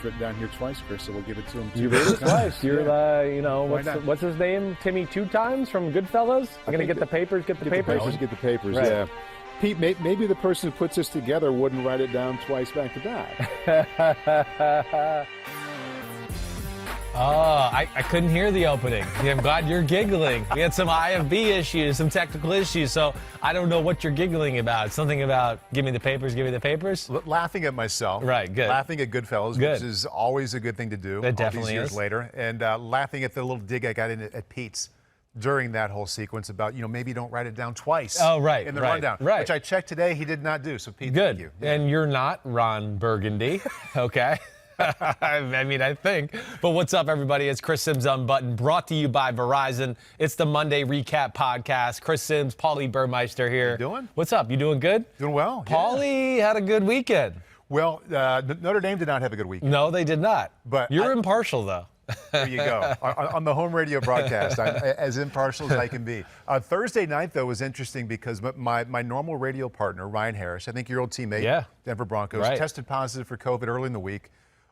written down here twice, Chris, so we'll give it to him. You read it twice. You're Yeah. what's his name? Timmy Two Times from Goodfellas? I'm going to get the papers, Get the papers, Right. yeah. Pete, maybe the person who puts this together wouldn't write it down twice back to back. Oh, I couldn't hear the opening. I'm glad you're giggling. We had some IFB issues, some technical issues, so I don't know what you're giggling about. Something about give me the papers, give me the papers? Laughing at myself. Right, good. Laughing at Goodfellas, Good. which is always a good thing to do. It definitely all these years is. later. And laughing at the little dig I got in at Pete's during that whole sequence about, maybe don't write it down twice. Oh, right, in the right, rundown. right. Which I checked today, he did not do. So, Pete, Good. thank you. And you're not Ron Burgundy, okay? I mean, I think. But what's up, everybody? It's Chris Simms Unbuttoned, brought to you by Verizon. It's the Monday Recap Podcast. Chris Simms, Paulie Burmeister here. How you doing? What's up? You doing good? Doing well. Paulie had a good weekend. Well, Notre Dame did not have a good weekend. No, they did not. But you're impartial, though. There you go. on the home radio broadcast, I'm as impartial as I can be. Thursday night, though, was interesting because my normal radio partner, Ryan Harris, I think your old teammate, Denver Broncos, tested positive for COVID early in the week.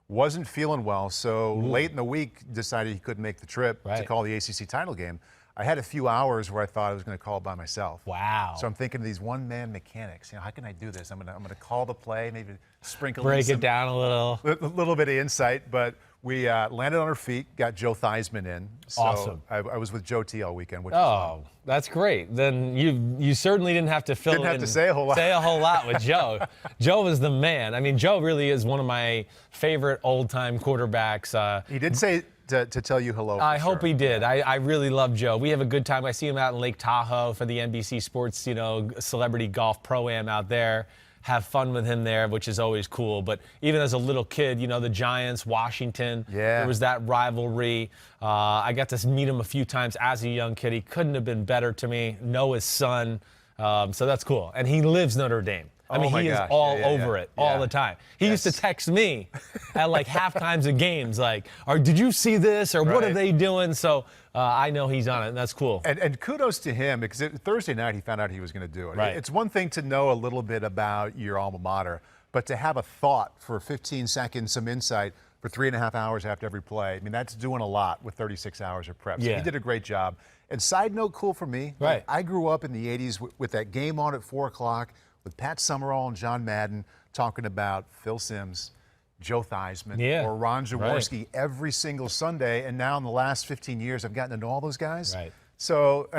Wasn't feeling well, so late in the week decided he couldn't make the trip to call the ACC title game. I had a few hours where I thought I was going to call it by myself. Wow. So I'm thinking of these one-man mechanics. How can I do this? I'm gonna call the play, maybe sprinkle Break in it down a little. A little bit of insight, but we landed on our feet, got Joe Theismann in. So Awesome. I was with Joe T all weekend, which was fun. That's great. Then you certainly didn't have to Didn't have to say a whole lot. With Joe. Joe is the man. I mean, Joe really is one of my favorite old-time quarterbacks. He did say to tell you hello. I hope he did. I really love Joe. We have a good time. I see him out in Lake Tahoe for the NBC Sports, celebrity golf pro-am out there. Have fun with him there, which is always cool. But even as a little kid, the Giants, Washington, there was that rivalry. I got to meet him a few times as a young kid. He couldn't have been better to me. Noah's son. So that's cool. And he lives Notre Dame. I mean, he is all over it all the time. He used to text me at like half times of games, like, did you see this? Or what are they doing? So I know he's on it, and that's cool. And kudos to him, because Thursday night he found out he was going to do it. Right. It's one thing to know a little bit about your alma mater, but to have a thought for 15 seconds, some insight for 3.5 hours after every play, I mean, that's doing a lot with 36 hours of prep. So he did a great job. And side note, cool for me, I grew up in the 80s with that game on at 4 o'clock, with Pat Summerall and John Madden talking about Phil Simms, Joe Theismann, or Ron Jaworski every single Sunday. And now in the last 15 years, I've gotten to know all those guys. Right. So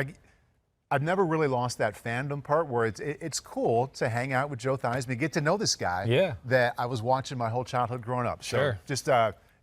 I've never really lost that fandom part where it's cool to hang out with Joe Theismann, get to know this guy that I was watching my whole childhood growing up. So just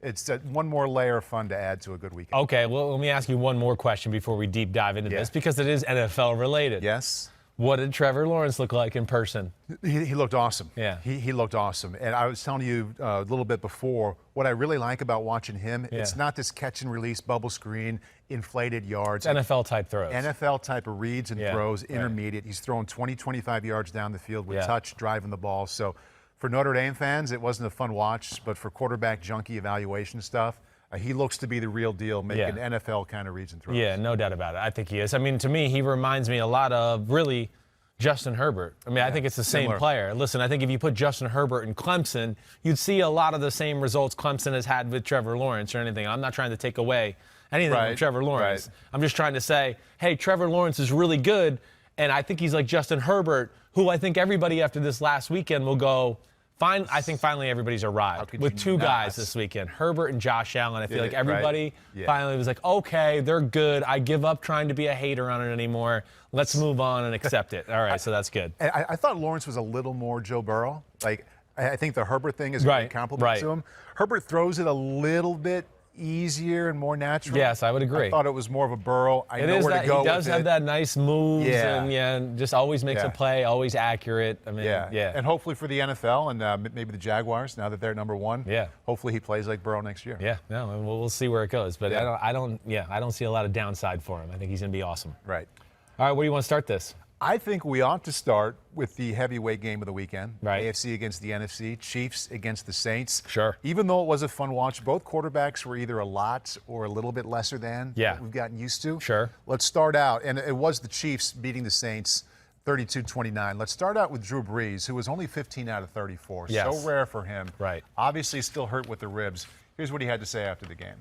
it's one more layer of fun to add to a good weekend. Okay, well, let me ask you one more question before we deep dive into this, because it is NFL related. Yes. What did Trevor Lawrence look like in person? He looked awesome. Yeah. He looked awesome. And I was telling you a little bit before, what I really like about watching him, it's not this catch and release, bubble screen, inflated yards. NFL type throws. NFL type of reads and throws, intermediate. He's throwing 20, 25 yards down the field with touch, driving the ball. So for Notre Dame fans, it wasn't a fun watch, but for quarterback junkie evaluation stuff, he looks to be the real deal, making NFL kind of reads and throws. Yeah, no doubt about it. I think he is. I mean, to me, he reminds me a lot of really Justin Herbert. I mean, I think it's the same player. Listen, I think if you put Justin Herbert in Clemson, you'd see a lot of the same results Clemson has had with Trevor Lawrence or anything. I'm not trying to take away anything from Trevor Lawrence. I'm just trying to say, hey, Trevor Lawrence is really good, and I think he's like Justin Herbert, who I think everybody after this last weekend will go, fine. I think finally everybody's arrived with two guys this weekend, Herbert and Josh Allen. I feel like everybody finally was like, okay, they're good. I give up trying to be a hater on it anymore. Let's move on and accept it. All right, so that's good. I thought Lawrence was a little more Joe Burrow. Like, I think the Herbert thing is a great compliment to him. Herbert throws it a little bit easier and more natural. Yes, I would agree. I thought it was more of a Burrow. I know where to go with it. He does have that nice moves and just always makes a play, always accurate. I mean, And hopefully for the NFL and maybe the Jaguars, now that they're number one, hopefully he plays like Burrow next year. Yeah, no, and we'll see where it goes. But I don't see a lot of downside for him. I think he's going to be awesome. Right. All right, where do you want to start this? I think we ought to start with the heavyweight game of the weekend. Right. AFC against the NFC, Chiefs against the Saints. Sure. Even though it was a fun watch, both quarterbacks were either a lot or a little bit lesser than what we've gotten used to. Sure. Let's start out, and it was the Chiefs beating the Saints 32-29. Let's start out with Drew Brees, who was only 15 out of 34. Yes. So rare for him. Right. Obviously still hurt with the ribs. Here's what he had to say after the game.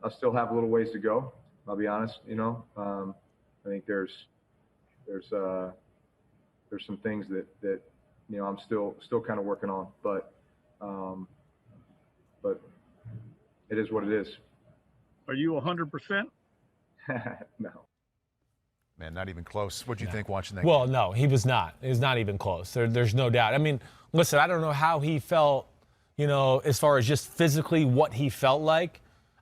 I still have a little ways to go. I'll be honest. I think there's some things that I'm still kind of working on, but it is what it is. Are you 100%? No. Man, not even close. What'd you think watching that? Well, no, he was not. He was not even close. There's no doubt. I mean, listen, I don't know how he felt, as far as just physically what he felt like.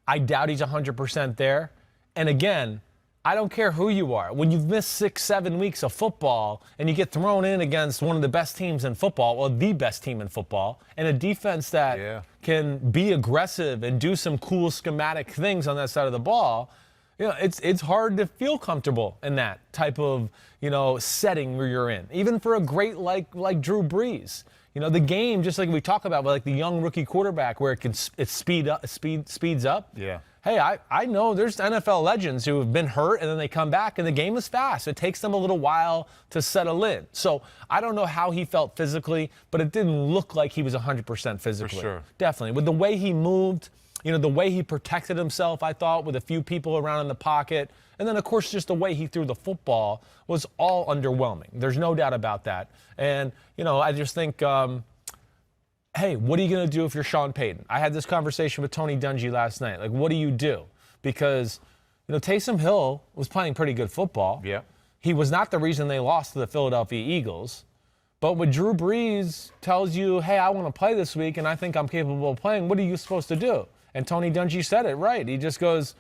I doubt he's 100% there. And again, I don't care who you are. When you've missed 6-7 weeks of football and you get thrown in against one of the best teams in football, or the best team in football, and a defense that can be aggressive and do some cool schematic things on that side of the ball, it's hard to feel comfortable in that type of, setting where you're in. Even for a great like Drew Brees. The game, just like we talk about, like the young rookie quarterback where it speeds up. Yeah. Hey, I know there's NFL legends who have been hurt and then they come back and the game is fast. It takes them a little while to settle in. So I don't know how he felt physically, but it didn't look like he was 100% physically. For sure. Definitely. With the way he moved, the way he protected himself, I thought, with a few people around in the pocket. And then, of course, just the way he threw the football was all underwhelming. There's no doubt about that. And, I just think, hey, what are you going to do if you're Sean Payton? I had this conversation with Tony Dungy last night. Like, what do you do? Because, Taysom Hill was playing pretty good football. Yeah. He was not the reason they lost to the Philadelphia Eagles. But when Drew Brees tells you, hey, I want to play this week and I think I'm capable of playing, what are you supposed to do? And Tony Dungy said it right. He just goes,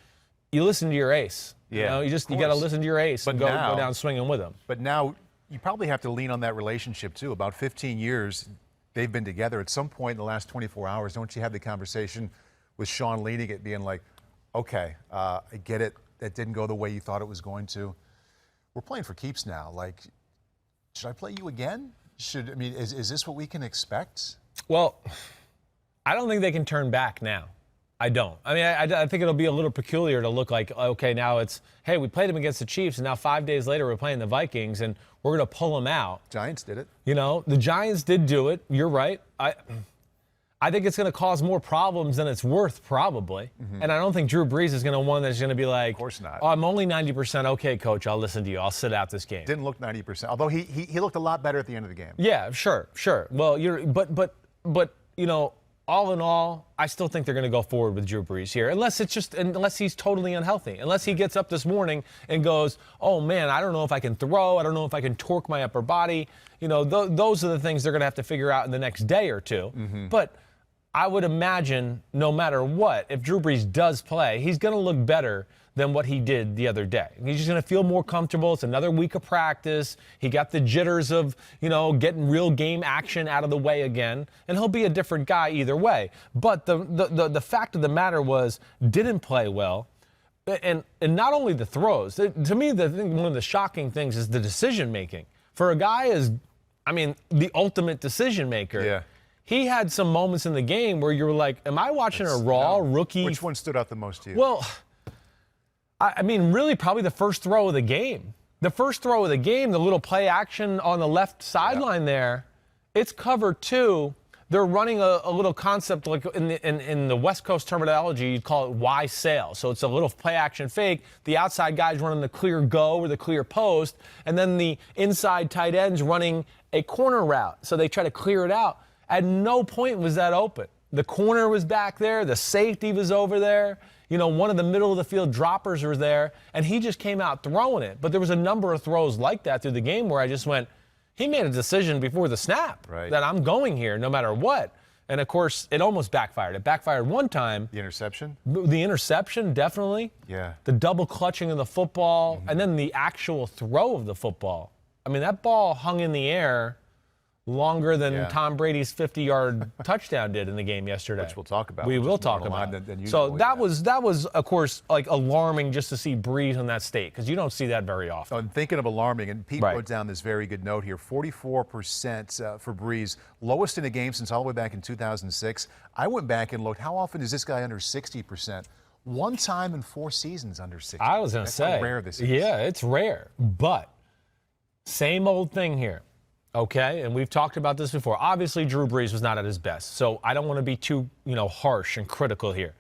you listen to your ace. Yeah, you got to listen to your ace and go down swinging with him. But now you probably have to lean on that relationship too. About 15 years they've been together. At some point in the last 24 hours, don't you have the conversation with Sean leaning it, being like, okay, I get it. That didn't go the way you thought it was going to. We're playing for keeps now. Like, should I play you again? Is this what we can expect? Well, I don't think they can turn back now. I don't. I think it'll be a little peculiar to look like, okay, now it's, hey, we played them against the Chiefs, and now 5 days later we're playing the Vikings, and we're going to pull them out. Giants did it. The Giants did do it. You're right. I think it's going to cause more problems than it's worth, probably. Mm-hmm. And I don't think Drew Brees is going to one that's going to be like, of course not. Oh, I'm only 90%. Okay, coach, I'll listen to you. I'll sit out this game. Didn't look 90%, although he looked a lot better at the end of the game. Yeah, sure. Well, but all in all, I still think they're going to go forward with Drew Brees here, unless he's totally unhealthy, unless he gets up this morning and goes, oh man, I don't know if I can throw, I don't know if I can torque my upper body. Those are the things they're going to have to figure out in the next day or two. Mm-hmm. But I would imagine no matter what, if Drew Brees does play, he's going to look better than what he did the other day. He's just going to feel more comfortable. It's another week of practice. He got the jitters of, getting real game action out of the way again, and he'll be a different guy either way. But the fact of the matter was, didn't play well, and not only the throws. To me, one of the shocking things is the decision making. For a guy the ultimate decision maker. Yeah. He had some moments in the game where you were like, am I watching a rookie? Which one stood out the most to you? Well, really probably the first throw of the game. The first throw of the game, the little play action on the left sideline there, it's cover two. They're running a little concept like in the West Coast terminology, you'd call it Y sail. So it's a little play action fake. The outside guy's running the clear go or the clear post, and then the inside tight end's running a corner route. So they try to clear it out. At no point was that open. The corner was back there. The safety was over there. One of the middle of the field droppers was there, and he just came out throwing it. But there was a number of throws like that through the game where I just went, he made a decision before the snap that I'm going here no matter what. And, of course, it almost backfired. It backfired one time. The interception? The interception, definitely. Yeah. The double clutching of the football, and then the actual throw of the football. That ball hung in the air longer than Tom Brady's 50-yard touchdown did in the game yesterday. Which we'll talk about. We will talk about. So that was, of course, like alarming just to see Brees in that state, because you don't see that very often. I'm thinking of alarming, and Pete wrote down this very good note here. 44% for Brees, lowest in a game since all the way back in 2006. I went back and looked, how often is this guy under 60%? One time in 4 seasons under 60%. I was going to say. How rare this is. Yeah, it's rare. But Same old thing here, okay? And we've talked about this before. Obviously, Drew Brees was not at his best, so I don't want to be too, harsh and critical here.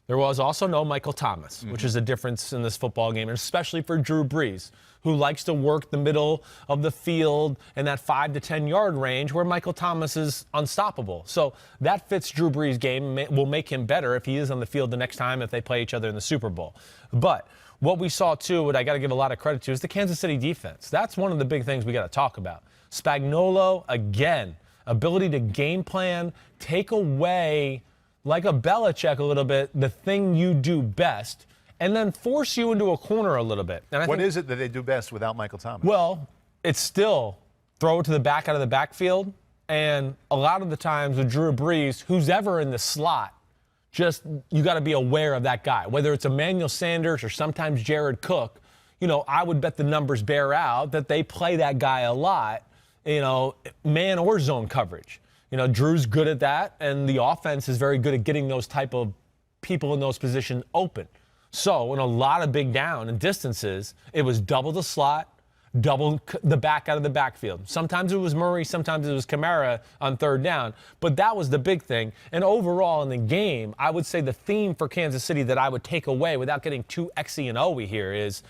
There was also no Michael Thomas, which is a difference in this football game, and especially for Drew Brees, who likes to work the middle of the field in that 5 to 10 yard range where Michael Thomas is unstoppable. So that fits Drew Brees' game, will make him better if he is on the field the next time if they play each other in the Super Bowl. But what we saw, too, what I got to give a lot of credit to, is the Kansas City defense. That's one of the big things we got to talk about. Spagnuolo, again, ability to game plan, take away, like a Belichick a little bit, the thing you do best, and then force you into a corner a little bit. And what is it that they do best without Michael Thomas? Well, it's still throw it to the back out of the backfield, and a lot of the times with Drew Brees, who's ever in the slot, just you got to be aware of that guy. Whether it's Emmanuel Sanders or sometimes Jared Cook, I would bet the numbers bear out that they play that guy a lot, man or zone coverage. Drew's good at that, and the offense is very good at getting those type of people in those positions open. So in a lot of big down and distances, it was double the slot, double the back out of the backfield. Sometimes it was Murray, sometimes it was Kamara on third down, but that was the big thing. And overall in the game, I would say the theme for Kansas City that I would take away without getting too Xy and Oey here is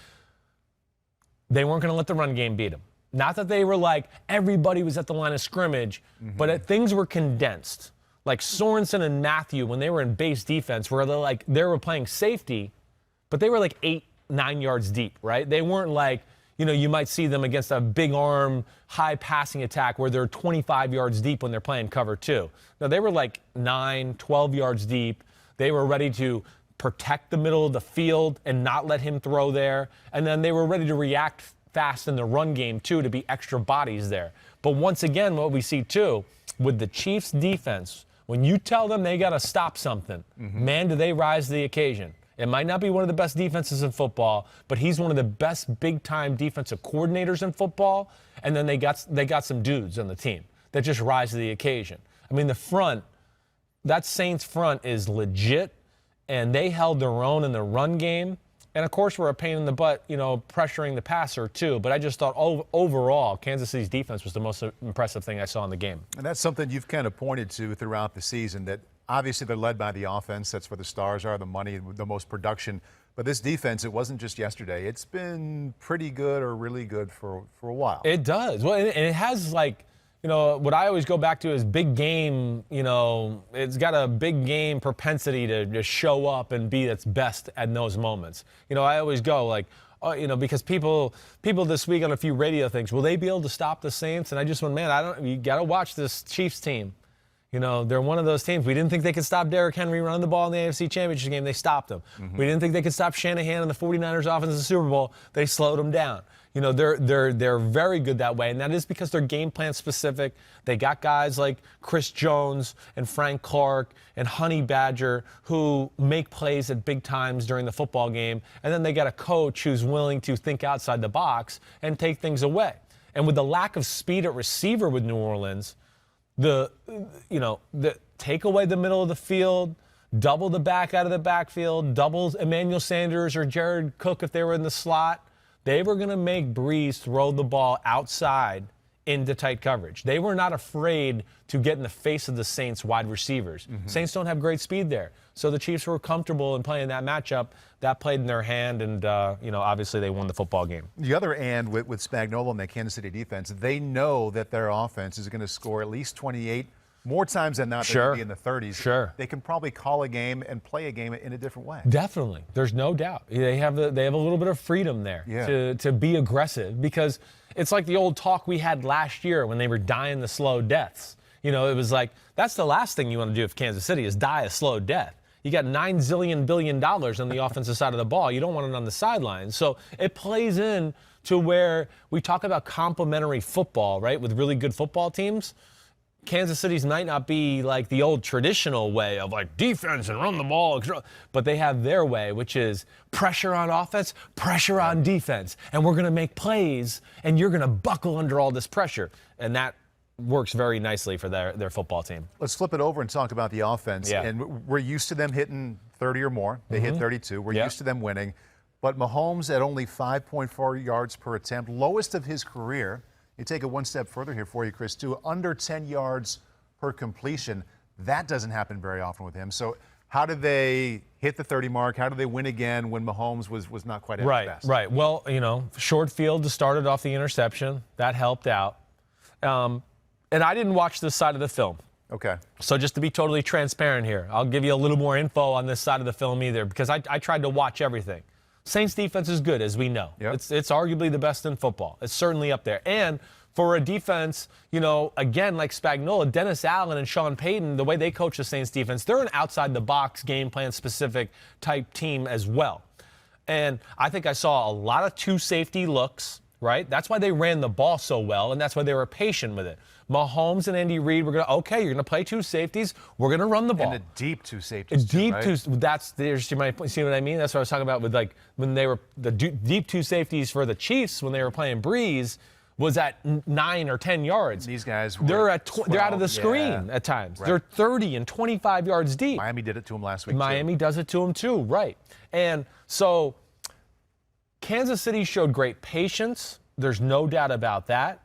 they weren't going to let the run game beat them. Not that they were like everybody was at the line of scrimmage, but things were condensed. Like Sorensen and Matthew, when they were in base defense, where they were playing safety, but they were like 8-9 yards deep, right? They weren't like, you might see them against a big arm, high passing attack where they're 25 yards deep when they're playing cover 2. No, they were like 9, 12 yards deep. They were ready to protect the middle of the field and not let him throw there. And then they were ready to react fast in the run game, too, to be extra bodies there. But once again, what we see, too, with the Chiefs' defense, when you tell them they got to stop something, man, do they rise to the occasion. It might not be one of the best defenses in football, but he's one of the best big-time defensive coordinators in football, and then they got some dudes on the team that just rise to the occasion. I mean, the front, that Saints front is legit, and they held their own in the run game. And, of course, we're a pain in the butt, pressuring the passer, too. But I just thought overall, Kansas City's defense was the most impressive thing I saw in the game. And that's something you've kind of pointed to throughout the season, that obviously they're led by the offense. That's where the stars are, the money, the most production. But this defense, it wasn't just yesterday. It's been pretty good or really good for a while. It does. Well, and it has, what I always go back to is big game, it's got a big game propensity to just show up and be its best at those moments. I always go because people this week on a few radio things, will they be able to stop the Saints? And I just went, man, you got to watch this Chiefs team. They're one of those teams. We didn't think they could stop Derrick Henry running the ball in the AFC Championship game. They stopped him. We didn't think they could stop Shanahan and the 49ers offense in the Super Bowl. They slowed him down. They're very good that way, and that is because they're game plan specific. They got guys like Chris Jones and Frank Clark and Honey Badger who make plays at big times during the football game, and then they got a coach who's willing to think outside the box and take things away. And with the lack of speed at receiver with New Orleans, the take away the middle of the field, double the back out of the backfield, double Emmanuel Sanders or Jared Cook if they were in the slot. They were going to make Brees throw the ball outside into tight coverage. They were not afraid to get in the face of the Saints wide receivers. Saints don't have great speed there. So the Chiefs were comfortable in playing that matchup. That played in their hand, and, obviously they won the football game. The other end with Spagnuolo and that Kansas City defense, they know that their offense is going to score at least 28 more times than not. They're going to be in the 30s. Sure. They can probably call a game and play a game in a different way. Definitely. There's no doubt. They have a little bit of freedom there to be aggressive, because it's like the old talk we had last year when they were dying the slow deaths. It was like, that's the last thing you want to do if Kansas City is die a slow death. You got $9 zillion billion on the offensive side of the ball. You don't want it on the sidelines. So it plays in to where we talk about complementary football, right, with really good football teams. Kansas City's might not be like the old traditional way of like defense and run the ball, but they have their way, which is pressure on offense, pressure on defense, and we're going to make plays, and you're going to buckle under all this pressure, and that works very nicely for their football team. Let's flip it over and talk about the offense. Yeah. And we're used to them hitting 30 or more. They hit 32. We're used to them winning. But Mahomes at only 5.4 yards per attempt, lowest of his career. You take it one step further here for you, Chris, too. Under 10 yards per completion. That doesn't happen very often with him. So how did they hit the 30 mark? How did they win again when Mahomes was not quite at his best? Right. Well, short field to start it off the interception. That helped out. And I didn't watch this side of the film. Okay. So just to be totally transparent here, I'll give you a little more info on this side of the film either, because I tried to watch everything. Saints defense is good, as we know. Yep. It's arguably the best in football. It's certainly up there. And for a defense, again, like Spagnuolo, Dennis Allen and Sean Payton, the way they coach the Saints defense, they're an outside-the-box, game plan-specific type team as well. And I think I saw a lot of two-safety looks, right? That's why they ran the ball so well, and that's why they were patient with it. Mahomes and Andy Reid were you're going to play two safeties. We're going to run the ball. And a deep two safeties. You might see what I mean? That's what I was talking about with when they were the deep two safeties for the Chiefs when they were playing Brees was at 9 or 10 yards. These guys they're out of the screen at times. Right. They're 30 and 25 yards deep. Miami did it to him last week. Miami does it to him too, right? And so Kansas City showed great patience. There's no doubt about that.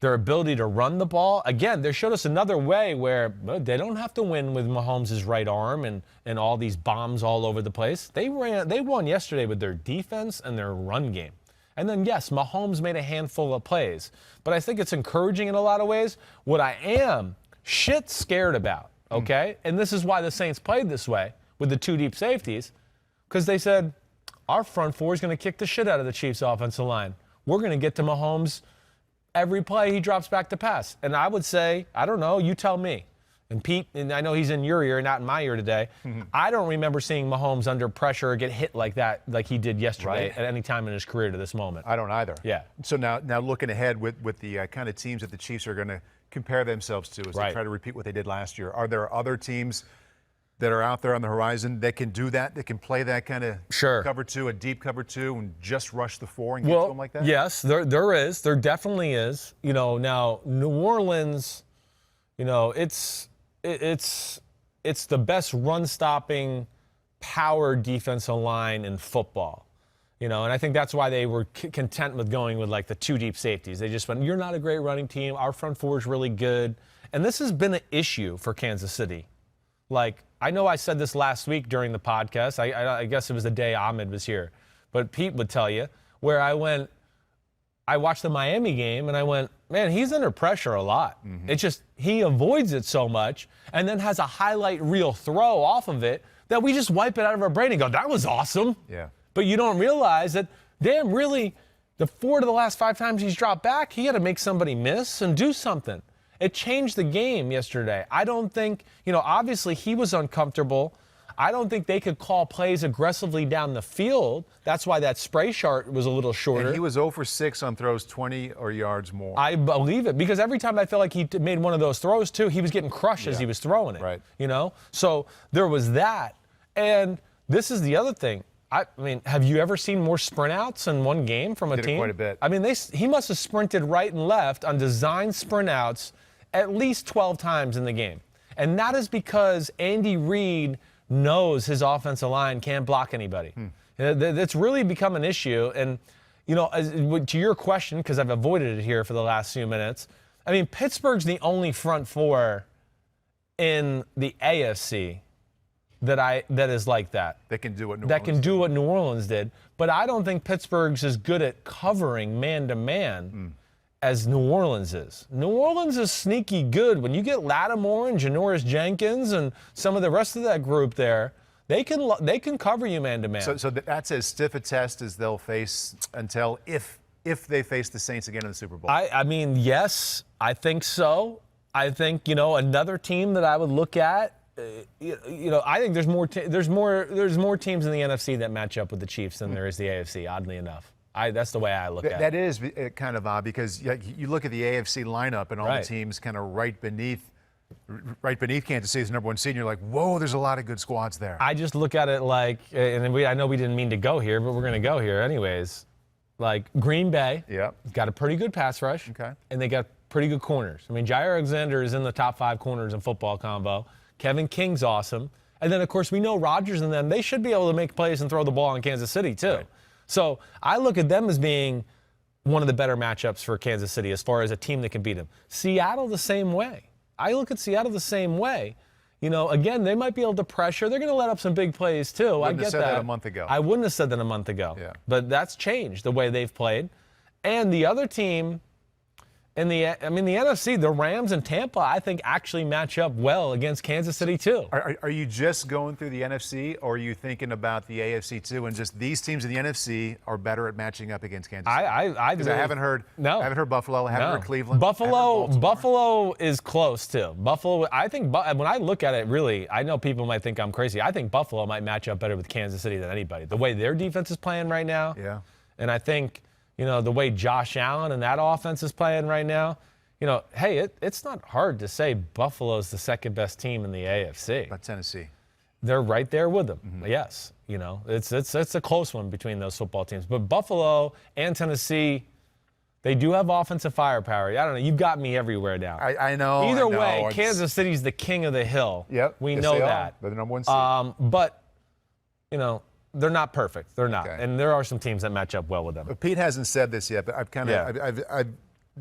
Their ability to run the ball. Again, they showed us another way where they don't have to win with Mahomes' right arm and all these bombs all over the place. They won yesterday with their defense and their run game. And then, yes, Mahomes made a handful of plays. But I think it's encouraging in a lot of ways. What I am scared about, okay? And this is why the Saints played this way with the two deep safeties, because they said, our front four is going to kick the shit out of the Chiefs' offensive line. We're going to get to Mahomes every play he drops back to pass. And I would say, I don't know, you tell me. And Pete, and I know he's in your ear, not in my ear today. I don't remember seeing Mahomes under pressure or get hit like that, like he did yesterday at any time in his career to this moment. I don't either. Yeah. So now looking ahead with the kind of teams that the Chiefs are going to compare themselves to as they try to repeat what they did last year, are there other teams that are out there on the horizon that can do that, that can play that kind of cover two, a deep cover two, and just rush the four and get to them like that? Yes, there is. There definitely is. Now New Orleans, it's the best run-stopping power defensive line in football. And I think that's why they were content with going with the two deep safeties. They just went, you're not a great running team. Our front four is really good. And this has been an issue for Kansas City. I know I said this last week during the podcast. I guess it was the day Ahmed was here. But Pete would tell you where I watched the Miami game and I went, man, he's under pressure a lot. It's just he avoids it so much and then has a highlight reel throw off of it that we just wipe it out of our brain and go, that was awesome. Yeah. But you don't realize that, damn, really, the 4 of the last 5 times he's dropped back, he had to make somebody miss and do something. It changed the game yesterday. I don't think, obviously he was uncomfortable. I don't think they could call plays aggressively down the field. That's why that spray chart was a little shorter. And he was 0 for 6 on throws 20 or yards more. I believe it, because every time I felt like he made one of those throws too, he was getting crushed as he was throwing it. Right. So there was that. And this is the other thing. I mean, have you ever seen more sprint outs in one game from a team? Did it quite a bit. I mean, he must have sprinted right and left on design sprint outs at least 12 times in the game. And that is because Andy Reid knows his offensive line can't block anybody. That's really become an issue. And, to your question, because I've avoided it here for the last few minutes, I mean, Pittsburgh's the only front four in the AFC that is like that. That can do what New Orleans did. But I don't think Pittsburgh's as good at covering man-to-man as New Orleans is. New Orleans is sneaky good. When you get Lattimore and Janoris Jenkins and some of the rest of that group there, they can cover you man-to-man. So that's as stiff a test as they'll face until if they face the Saints again in the Super Bowl. I mean, yes, I think so. I think, another team that I would look at, I think there's more teams in the NFC that match up with the Chiefs than there is the AFC, oddly enough. That's the way I look at it. That is kind of odd because you look at the AFC lineup and all the teams kind of right beneath Kansas City's number 1 seed, and you're like, whoa, there's a lot of good squads there. I just look at it I know we didn't mean to go here, but we're going to go here anyways. Green Bay got a pretty good pass rush, and they got pretty good corners. I mean, Jair Alexander is in the top 5 corners in football combo. Kevin King's awesome. And then, of course, we know Rodgers and them, they should be able to make plays and throw the ball in Kansas City, too. Right. So I look at them as being one of the better matchups for Kansas City as far as a team that can beat them. Seattle the same way. I look at Seattle the same way. You know, again, they might be able to pressure. They're going to let up some big plays, too. I get have said that a month ago. I wouldn't have said that a month ago. Yeah. But that's changed the way they've played. And the other team in the NFC, the Rams and Tampa, I think actually match up well against Kansas City, too. Are you just going through the NFC, or are you thinking about the AFC, too, and just these teams in the NFC are better at matching up against Kansas City? I haven't heard Buffalo, I haven't heard Cleveland. Buffalo is close, too. Buffalo, I think, when I look at it, really, I know people might think I'm crazy. I think Buffalo might match up better with Kansas City than anybody. The way their defense is playing right now. Yeah. And I think, you know, the way Josh Allen and that offense is playing right now, you know, hey, it's not hard to say Buffalo's the second best team in the AFC. About Tennessee. They're right there with them. Mm-hmm. Yes, you know, it's a close one between those football teams. But Buffalo and Tennessee, they do have offensive firepower. I don't know. You've got me everywhere now. I know. Either way, Kansas City's the king of the hill. Yep. We know that. They're the number one seed. But, you know, they're not perfect. They're not. Okay. And there are some teams that match up well with them. Pete hasn't said this yet, but I've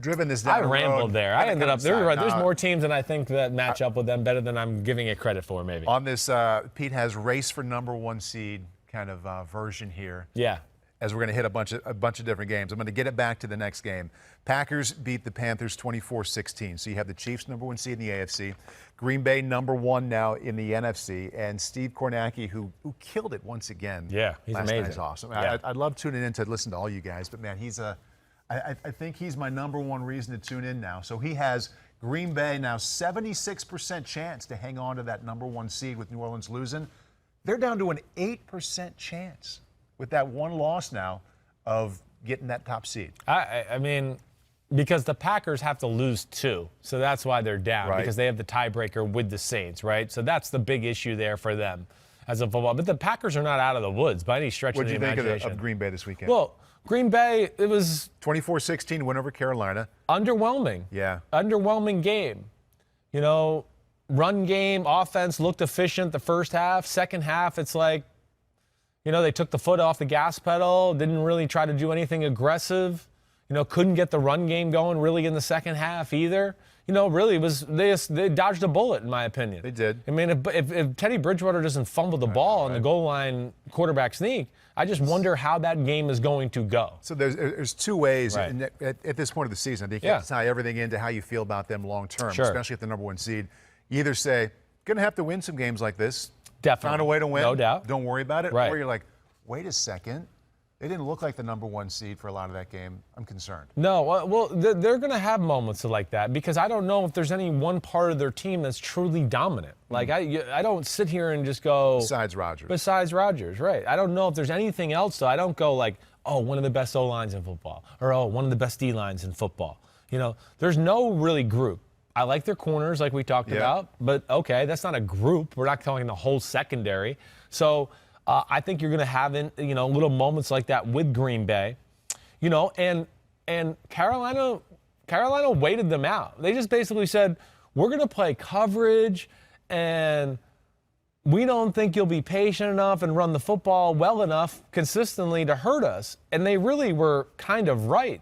driven this down. I rambled there. I ended up there. There's more teams than I think that match up with them better than I'm giving it credit for, maybe. On this, Pete has race for number one seed kind of version here. Yeah. As we're going to hit a bunch of different games. I'm going to get it back to the next game. Packers beat the Panthers 24-16. So you have the Chiefs number one seed in the AFC, Green Bay number one now in the NFC, and Steve Kornacki, who killed it once again. Yeah, he's last amazing. Night is awesome. Yeah. I'd love tuning in to listen to all you guys, but man, I think he's my number one reason to tune in now. So he has Green Bay now 76% chance to hang on to that number one seed with New Orleans losing. They're down to an 8% chance with that one loss now of getting that top seed. I mean, because the Packers have to lose two, so that's why they're down, right. Because they have the tiebreaker with the Saints, right? So that's the big issue there for them as a football. But the Packers are not out of the woods by any stretch of the imagination. What did you think of Green Bay this weekend? Well, Green Bay, it was 24-16 win over Carolina. Underwhelming. Yeah. Underwhelming game. You know, run game, offense looked efficient the first half. Second half, it's like, you know, they took the foot off the gas pedal, didn't really try to do anything aggressive. You know, couldn't get the run game going really in the second half either. You know, really, it was they dodged a bullet, in my opinion. They did. I mean, if Teddy Bridgewater doesn't fumble the ball on the goal line quarterback sneak, I just wonder how that game is going to go. So there's two ways Right. at this point of the season. I think you have to tie everything into how you feel about them long term, Sure. especially at the number one seed. You either say, going to have to win some games like this. Definitely. Find a way to win. No doubt. Don't worry about it. Right. Or you're like, wait a second. They didn't look like the number one seed for a lot of that game. I'm concerned. No, well, they're going to have moments like that because I don't know if there's any one part of their team that's truly dominant. Like, I don't sit here and just go... Besides Rodgers, right. I don't know if there's anything else, though. I don't go like, oh, one of the best O-lines in football, or oh, one of the best D-lines in football. You know, there's no really group. I like their corners like we talked about, but okay, that's not a group. We're not talking the whole secondary. So... I think you're going to have, little moments like that with Green Bay, you know, and Carolina waited them out. They just basically said, we're going to play coverage, and we don't think you'll be patient enough and run the football well enough consistently to hurt us. And they really were kind of right,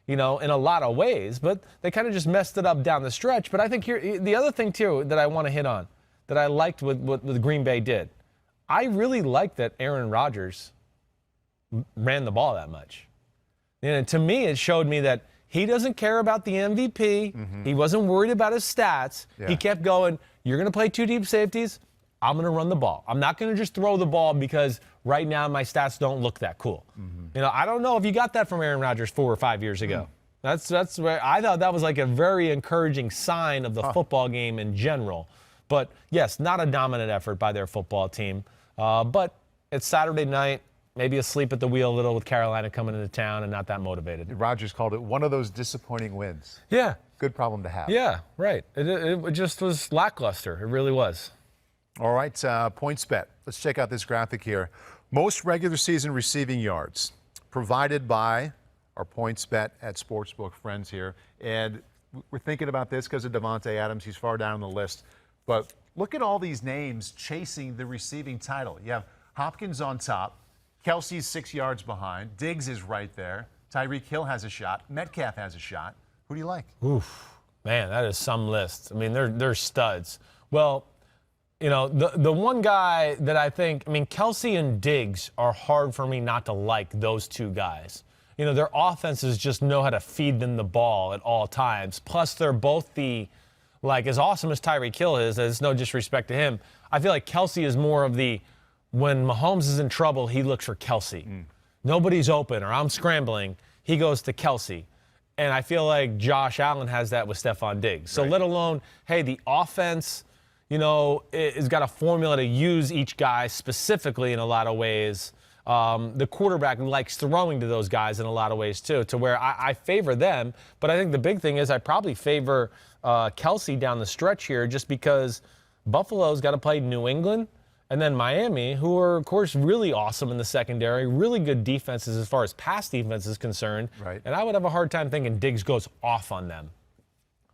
you know, in a lot of ways, but they kind of just messed it up down the stretch. But I think here, the other thing, too, that I want to hit on, that I liked what Green Bay did, I really like that Aaron Rodgers ran the ball that much. And to me, it showed me that he doesn't care about the MVP. Mm-hmm. He wasn't worried about his stats. Yeah. He kept going, you're going to play two deep safeties, I'm going to run the ball. I'm not going to just throw the ball because right now my stats don't look that cool. Mm-hmm. You know, I don't know if you got that from Aaron Rodgers 4 or 5 years ago. Mm-hmm. That's where I thought that was like a very encouraging sign of the football game in general. But, yes, not a dominant effort by their football team. But it's Saturday night, maybe asleep at the wheel a little with Carolina coming into town and not that motivated. Rodgers called it one of those disappointing wins. Yeah. Good problem to have. Yeah, right. It just was lackluster. It really was. All right, PointsBet. Let's check out this graphic here. Most regular season receiving yards provided by our PointsBet at Sportsbook friends here. And we're thinking about this because of Devontae Adams. He's far down on the list. But look at all these names chasing the receiving title. You have Hopkins on top. Kelsey's 6 yards behind. Diggs is right there. Tyreek Hill has a shot. Metcalf has a shot. Who do you like? Oof, man, that is some list. I mean, they're studs. Well, you know, the one guy that I think, I mean, Kelsey and Diggs are hard for me not to like those two guys. You know, their offenses just know how to feed them the ball at all times. Plus, they're both like, as awesome as Tyreek Hill is, there's no disrespect to him, I feel like Kelsey is more of when Mahomes is in trouble, he looks for Kelsey. Nobody's open or I'm scrambling, he goes to Kelsey. And I feel like Josh Allen has that with Stefon Diggs. So let alone, hey, the offense, you know, has got a formula to use each guy specifically in a lot of ways. The quarterback likes throwing to those guys in a lot of ways, too, to where I favor them. But I think the big thing is I probably favor Kelsey down the stretch here just because Buffalo's got to play New England and then Miami, who are, of course, really awesome in the secondary, really good defenses as far as pass defense is concerned. Right. And I would have a hard time thinking Diggs goes off on them.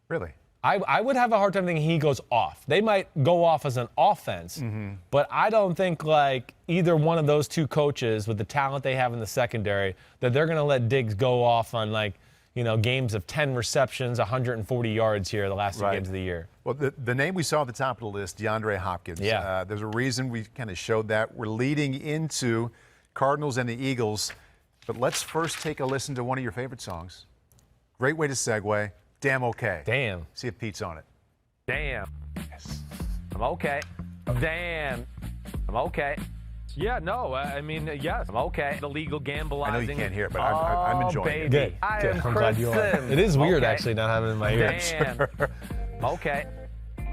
Really? I would have a hard time thinking he goes off. They might go off as an offense, but I don't think like either one of those two coaches with the talent they have in the secondary that they're going to let Diggs go off on like, you know, games of 10 receptions, 140 yards here the last two games of the year. Well, the name we saw at the top of the list, DeAndre Hopkins. Yeah. There's a reason we kind of showed that. We're leading into Cardinals and the Eagles. But let's first take a listen to one of your favorite songs. Great way to segue. Damn okay. Damn. See if Pete's on it. Damn. Yes. I'm okay. Damn. I'm okay. Yeah, no, I mean, yes, I'm okay. The legal gambling. I know you can't hear it, but I'm enjoying it. Baby. I am I'm glad you are. Kristen. It is weird, Okay. actually, not having it in my ears. Damn. Okay.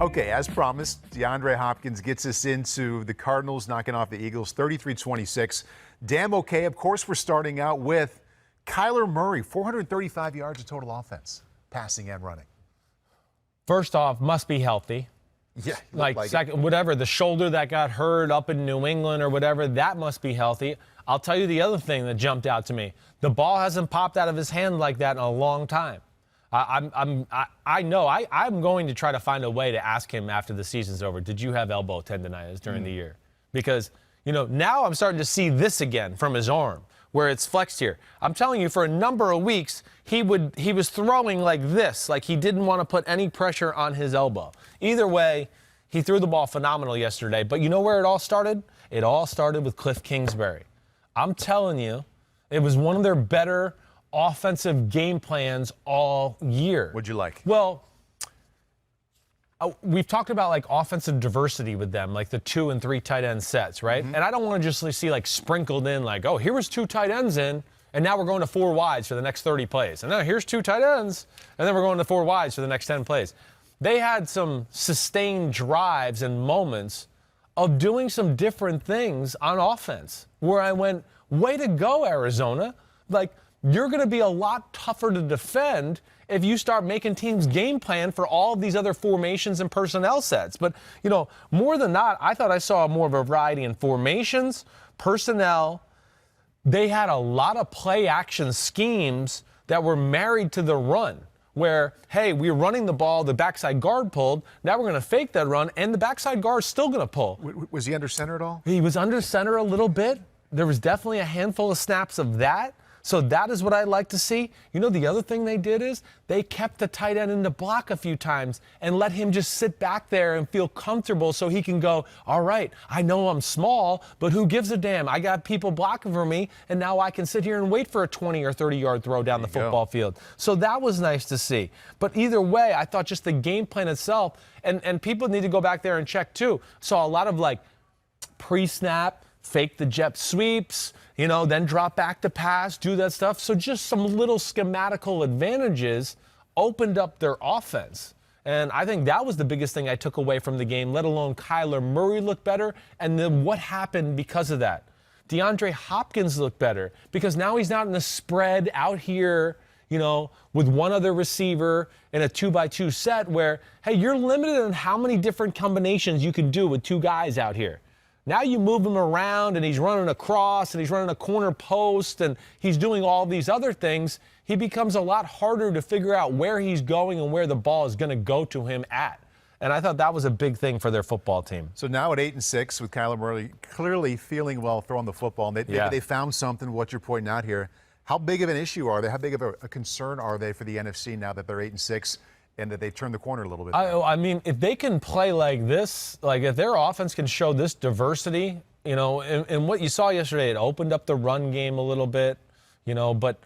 Okay, as promised, DeAndre Hopkins gets us into the Cardinals knocking off the Eagles 33-26. Damn okay. Of course, we're starting out with Kyler Murray, 435 yards of total offense, passing and running. First off, must be healthy. Yeah, Like second, whatever, the shoulder that got hurt up in New England or whatever, that must be healthy. I'll tell you the other thing that jumped out to me. The ball hasn't popped out of his hand like that in a long time. I know I'm going to try to find a way to ask him after the season's over, did you have elbow tendonitis during the year? Because, you know, now I'm starting to see this again from his arm where it's flexed here. I'm telling you, for a number of weeks, he was throwing like this, like he didn't want to put any pressure on his elbow. Either way, he threw the ball phenomenal yesterday. But you know where it all started? It all started with Kliff Kingsbury. I'm telling you, it was one of their better offensive game plans all year. What'd you like? Well, we've talked about like offensive diversity with them, like the 2 and 3 tight end sets, right? And I don't want to just see like sprinkled in like, oh, here was 2 tight ends in, and now we're going to 4 wides for the next 30 plays. And now here's 2 tight ends, and then we're going to 4 wides for the next 10 plays. They had some sustained drives and moments of doing some different things on offense where I went, way to go, Arizona. Like, you're going to be a lot tougher to defend if you start making teams game plan for all of these other formations and personnel sets. But, you know, more than that, I thought I saw more of a variety in formations, personnel. They had a lot of play action schemes that were married to the run where, hey, we're running the ball, the backside guard pulled, now we're going to fake that run, and the backside guard's still going to pull. Was he under center at all? He was under center a little bit. There was definitely a handful of snaps of that. So that is what I like to see. You know, the other thing they did is they kept the tight end in the block a few times and let him just sit back there and feel comfortable so he can go, all right, I know I'm small, but who gives a damn? I got people blocking for me, and now I can sit here and wait for a 20 or 30-yard throw down the football field. So that was nice to see. But either way, I thought just the game plan itself, and people need to go back there and check too. Saw a lot of like pre-snap, fake the jet sweeps, you know, then drop back to pass, do that stuff. So just some little schematical advantages opened up their offense. And I think that was the biggest thing I took away from the game, let alone Kyler Murray looked better. And then what happened because of that? DeAndre Hopkins looked better because now he's not in a spread out here, you know, with one other receiver in a 2x2 set where, hey, you're limited on how many different combinations you can do with 2 guys out here. Now you move him around and he's running across and he's running a corner post and he's doing all these other things. He becomes a lot harder to figure out where he's going and where the ball is going to go to him at. And I thought that was a big thing for their football team. So now at 8-6 with Kyler Murray clearly feeling well throwing the football, and they found something, what you're pointing out here. How big of an issue are they? How big of a concern are they for the NFC now that they're 8-6 and that they've turned the corner a little bit? I mean, if they can play like this, like if their offense can show this diversity, you know, and what you saw yesterday, it opened up the run game a little bit, you know, but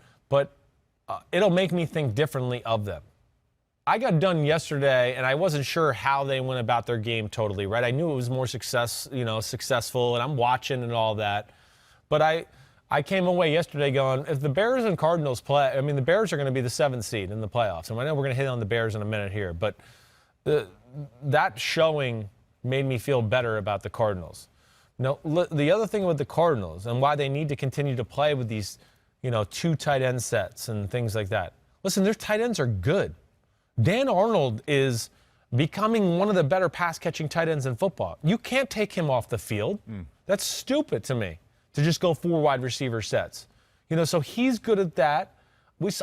it'll make me think differently of them. I got done yesterday, and I wasn't sure how they went about their game totally, right? I knew it was more successful, and I'm watching and all that. But I came away yesterday going, if the Bears and Cardinals play, I mean, the Bears are going to be the 7th seed in the playoffs. And I know we're going to hit on the Bears in a minute here, but that showing made me feel better about the Cardinals. No, the other thing with the Cardinals and why they need to continue to play with these, you know, 2 tight end sets and things like that. Listen, their tight ends are good. Dan Arnold is becoming one of the better pass-catching tight ends in football. You can't take him off the field. That's stupid to me, to just go 4 wide receiver sets. You know, so he's good at that.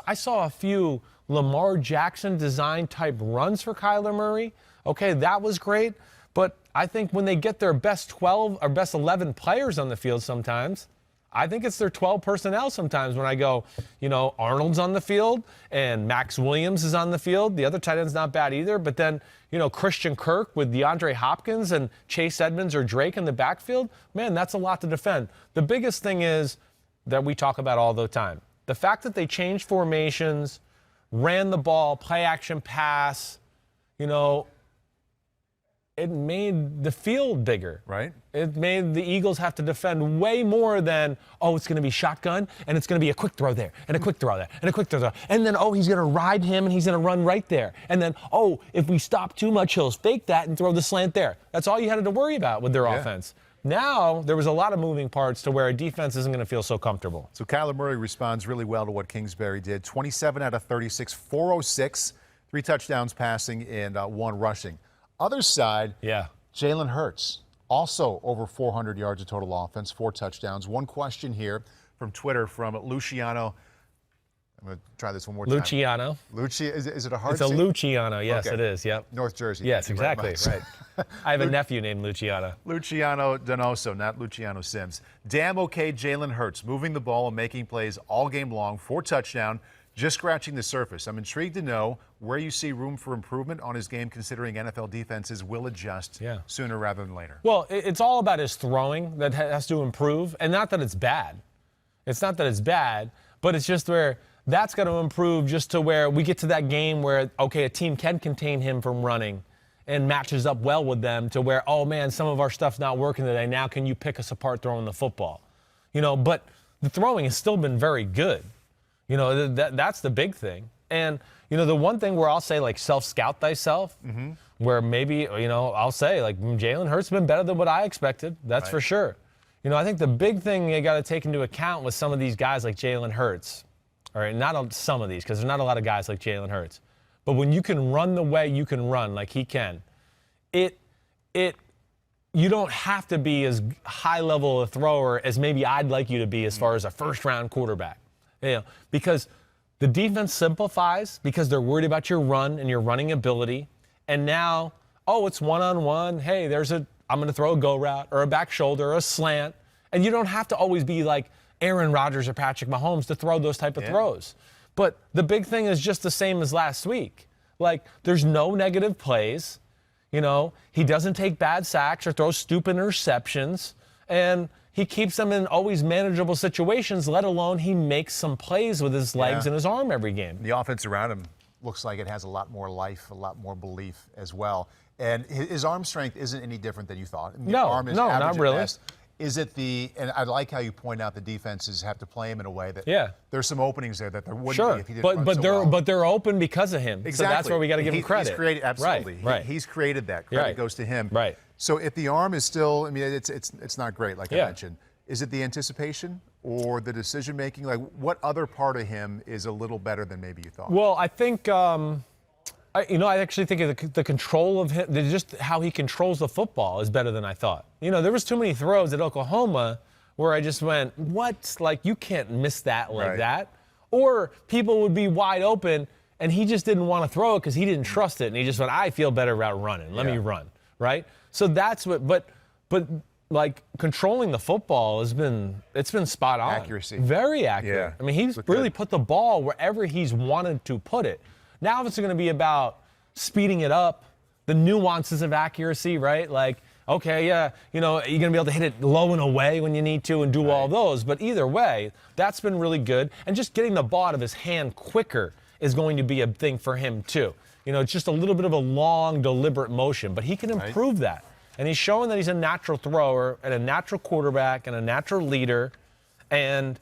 I saw a few Lamar Jackson design type runs for Kyler Murray. Okay, that was great. But I think when they get their best 12 or best 11 players on the field sometimes, I think it's their 12 personnel sometimes when I go, you know, Arnold's on the field and Max Williams is on the field. The other tight end's not bad either. But then, you know, Christian Kirk with DeAndre Hopkins and Chase Edmonds or Drake in the backfield, man, that's a lot to defend. The biggest thing is that we talk about all the time. The fact that they changed formations, ran the ball, play action pass, you know, it made the field bigger. Right. It made the Eagles have to defend way more than, oh, it's going to be shotgun, and it's going to be a quick throw there, and a quick throw there, and a quick throw there. And then, oh, he's going to ride him, and he's going to run right there. And then, oh, if we stop too much, he'll fake that and throw the slant there. That's all you had to worry about with their offense. Now, there was a lot of moving parts to where a defense isn't going to feel so comfortable. So Kyler Murray responds really well to what Kingsbury did. 27 out of 36, 406, 3 touchdowns passing and 1 rushing. Other side, Jalen Hurts, also over 400 yards of total offense, 4 touchdowns. One question here from Twitter from Luciano. I'm going to try this one more time. Luciano. Is it a hard It's a Luciano. Yes, it is. Yep. North Jersey. Yes, exactly. Right. I have a nephew named Luciano. Luciano Donoso, not Luciano Simms. Damn okay, Jalen Hurts, moving the ball and making plays all game long, 4 touchdowns. Just scratching the surface. I'm intrigued to know where you see room for improvement on his game, considering NFL defenses will adjust sooner rather than later. Well, it's all about his throwing that has to improve, and not that it's bad. It's not that it's bad, but it's just where that's got to improve just to where we get to that game where, okay, a team can contain him from running and matches up well with them to where, oh, man, some of our stuff's not working today. Now can you pick us apart throwing the football? You know, but the throwing has still been very good. You know, that's the big thing. And, you know, the one thing where I'll say, like, self-scout thyself, where maybe, you know, I'll say, like, Jalen Hurts has been better than what I expected. That's for sure. You know, I think the big thing you got to take into account with some of these guys like Jalen Hurts, all right, not some of these, because there's not a lot of guys like Jalen Hurts, but when you can run the way you can run like he can, you don't have to be as high level a thrower as maybe I'd like you to be as far as a first-round quarterback. You know, because the defense simplifies because they're worried about your run and your running ability. And now, oh, it's one-on-one. Hey, I'm going to throw a go route or a back shoulder or a slant. And you don't have to always be like Aaron Rodgers or Patrick Mahomes to throw those type of throws. But the big thing is just the same as last week. Like, there's no negative plays. You know, he doesn't take bad sacks or throw stupid interceptions. And he keeps them in always manageable situations, let alone he makes some plays with his legs and his arm every game. The offense around him looks like it has a lot more life, a lot more belief as well. And his arm strength isn't any different than you thought. I mean, no, not really. Best. Is it and I like how you point out the defenses have to play him in a way that there's some openings there that there wouldn't be if he didn't run so well. But they're open because of him. Exactly. So that's where we got to give him credit. He's created, absolutely. Right. He's created that. Credit goes to him. Right. So if the arm is still, I mean, it's not great, like I mentioned. Is it the anticipation or the decision making? Like, what other part of him is a little better than maybe you thought? Well, I think, I actually think the control of him, just how he controls the football is better than I thought. You know, there was too many throws at Oklahoma where I just went, what? Like, you can't miss that like that. Or people would be wide open and he just didn't want to throw it because he didn't trust it, and he just went, I feel better about running. Let me run, right? So that's what, but like controlling the football it's been spot on. Accuracy. Very accurate. Yeah. I mean, he's really put the ball wherever he's wanted to put it. Now it's going to be about speeding it up, the nuances of accuracy, right? Like, okay, yeah, you know, you're going to be able to hit it low and away when you need to and do all those. But either way, that's been really good. And just getting the ball out of his hand quicker is going to be a thing for him too. You know, it's just a little bit of a long, deliberate motion, but he can improve that. And he's showing that he's a natural thrower and a natural quarterback and a natural leader. And,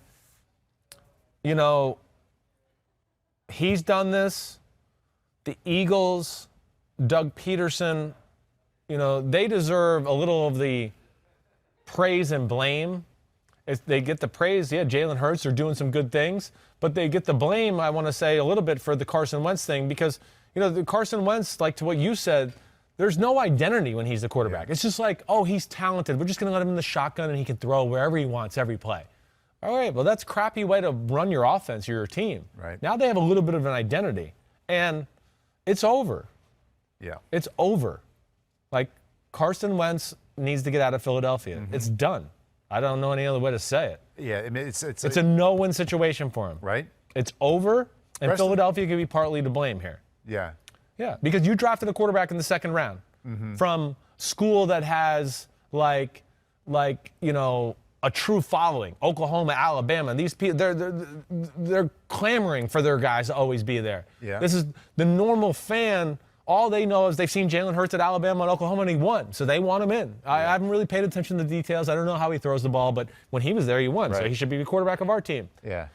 you know, he's done this. The Eagles, Doug Peterson, you know, they deserve a little of the praise and blame. They get the praise, Jalen Hurts are doing some good things, but they get the blame, I want to say, a little bit for the Carson Wentz thing because, you know, the Carson Wentz, like to what you said, there's no identity when he's the quarterback. It's just like, oh, he's talented. We're just going to let him in the shotgun and he can throw wherever he wants every play. All right, well, that's a crappy way to run your offense or your team. Right. Now they have a little bit of an identity, and it's over. Yeah. It's over. Like, Carson Wentz needs to get out of Philadelphia. It's done. I don't know any other way to say it. Yeah, I mean, it's a no-win situation for him. Right. It's over, and Philadelphia could be partly to blame here. Yeah. Yeah, because you drafted a quarterback in the second round from school that has like you know, a true following. Oklahoma, Alabama. These people, they're clamoring for their guys to always be there. Yeah. This is the normal fan. All they know is they've seen Jalen Hurts at Alabama and Oklahoma, and he won, so they want him in. I haven't really paid attention to the details. I don't know how he throws the ball, but when he was there, he won, so he should be the quarterback of our team. Yeah.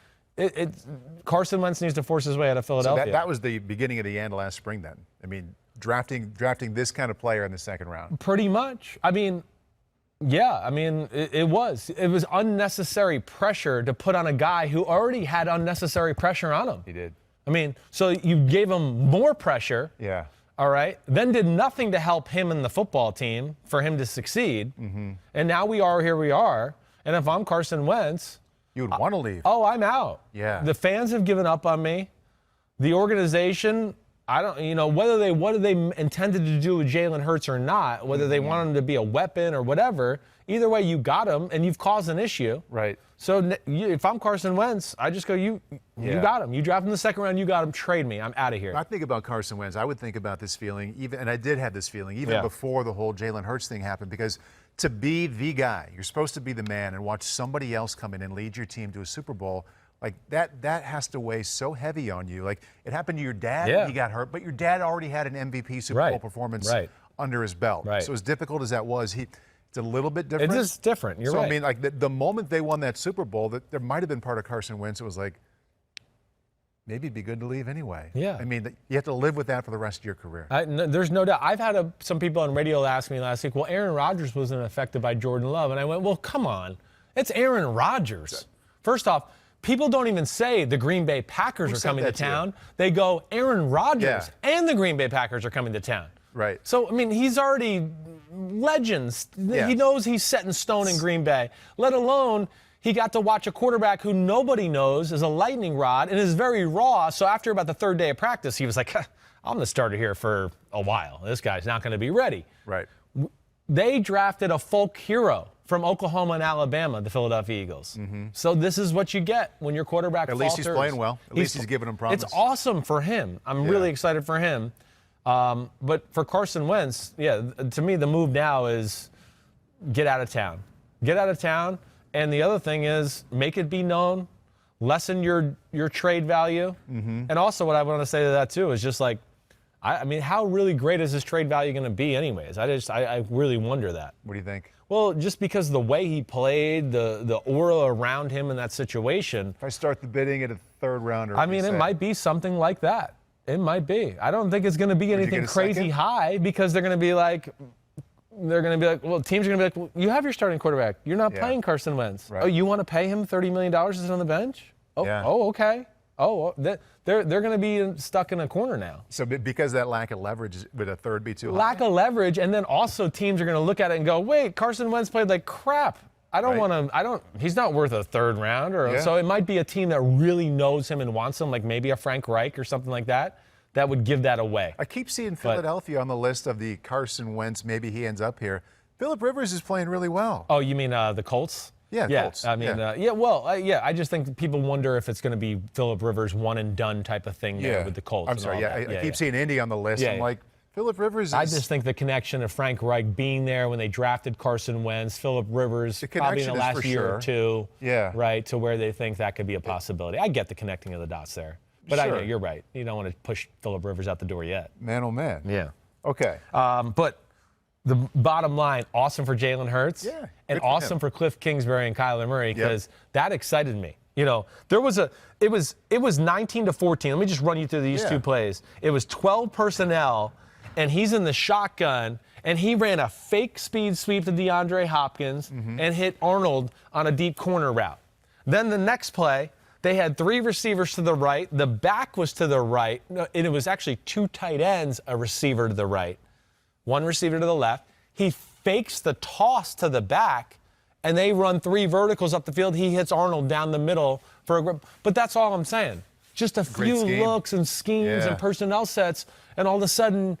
Carson Wentz needs to force his way out of Philadelphia. So that was the beginning of the end last spring then. I mean, drafting this kind of player in the second round. Pretty much. I mean, yeah, I mean, it was unnecessary pressure to put on a guy who already had unnecessary pressure on him. He did. I mean, so you gave him more pressure. Yeah. All right. Then did nothing to help him and the football team for him to succeed. And now we are. And if I'm Carson Wentz, you would want to leave. Oh, I'm out. Yeah. The fans have given up on me. The organization, I don't, you know, what they intended to do with Jalen Hurts or not, whether they want him to be a weapon or whatever, either way, you got him and you've caused an issue. Right. So if I'm Carson Wentz, I just go, you got him. You drafted him in the second round, you got him, trade me. I'm out of here. I think about Carson Wentz. I would think about this feeling, and I did have this feeling, even before the whole Jalen Hurts thing happened, because to be the guy, you're supposed to be the man, and watch somebody else come in and lead your team to a Super Bowl, like that has to weigh so heavy on you. Like it happened to your dad, he got hurt, but your dad already had an MVP Super Bowl performance under his belt. Right. So as difficult as that was, it's a little bit different. It is different. You're right. So I mean, like the moment they won that Super Bowl, that there might have been part of Carson Wentz. It was like, maybe it'd be good to leave anyway. Yeah. I mean, you have to live with that for the rest of your career. There's no doubt. I've had some people on radio ask me last week, well, Aaron Rodgers wasn't affected by Jordan Love. And I went, well, come on. It's Aaron Rodgers. First off, people don't even say the Green Bay Packers are coming to town. They go, Aaron Rodgers and the Green Bay Packers are coming to town. Right. So, I mean, he's already legends. Yeah. He knows he's set in stone in Green Bay, let alone he got to watch a quarterback who nobody knows is a lightning rod and is very raw. So after about the third day of practice, he was like, I'm the starter here for a while. This guy's not going to be ready. Right. They drafted a folk hero from Oklahoma and Alabama, the Philadelphia Eagles. So this is what you get when your quarterback falters. At least he's playing well. At least he's giving them promise. It's awesome for him. I'm really excited for him. But for Carson Wentz, to me, the move now is get out of town. Get out of town. And the other thing is make it be known, lessen your trade value. And also what I want to say to that, too, is just like, I mean, how really great is his trade value going to be anyways? I really wonder that. What do you think? Well, just because the way he played, the aura around him in that situation. If I start the bidding at a third rounder. I mean, it might be something like that. It might be. I don't think it's going to be anything crazy high because they're going to be like, well, teams are going to be like, well, you have your starting quarterback. You're not playing Carson Wentz. Right. Oh, you want to pay him $30 million to sit on the bench? Oh, okay. Oh, they're going to be stuck in a corner now. So because of that lack of leverage, would a third be too high? Lack of leverage, and then also teams are going to look at it and go, wait, Carson Wentz played like crap I don't right? want to. He's not worth a third round, so it might be a team that really knows him and wants him, like maybe a Frank Reich or something like that. That would give that away. I keep seeing Philadelphia on the list of the Carson Wentz. Maybe he ends up here. Phillip Rivers is playing really well. Oh, you mean the Colts? Yeah, Colts. I mean, I just think people wonder if it's going to be Phillip Rivers one and done type of thing there with the Colts. I'm sorry. I keep seeing Indy on the list. I'm like, Phillip Rivers is... I just think the connection of Frank Reich being there when they drafted Carson Wentz, Phillip Rivers probably in the last year or two, right, to where they think that could be a possibility. I get the connecting of the dots there. But I know you're right. You don't want to push Phillip Rivers out the door yet. Man, oh, man. Yeah. Okay. But the bottom line, awesome for Jalen Hurts and awesome for Kliff Kingsbury and Kyler Murray because that excited me. You know, it was 19-14. Let me just run you through these two plays. It was 12 personnel, and he's in the shotgun, and he ran a fake speed sweep to DeAndre Hopkins and hit Arnold on a deep corner route. Then the next play, they had 3 receivers to the right. The back was to the right. And it was actually 2 tight ends, a receiver to the right, 1 receiver to the left. He fakes the toss to the back, and they run 3 verticals up the field. He hits Arnold down the middle for a grip. But that's all I'm saying. Just a few looks and schemes and personnel sets, and all of a sudden,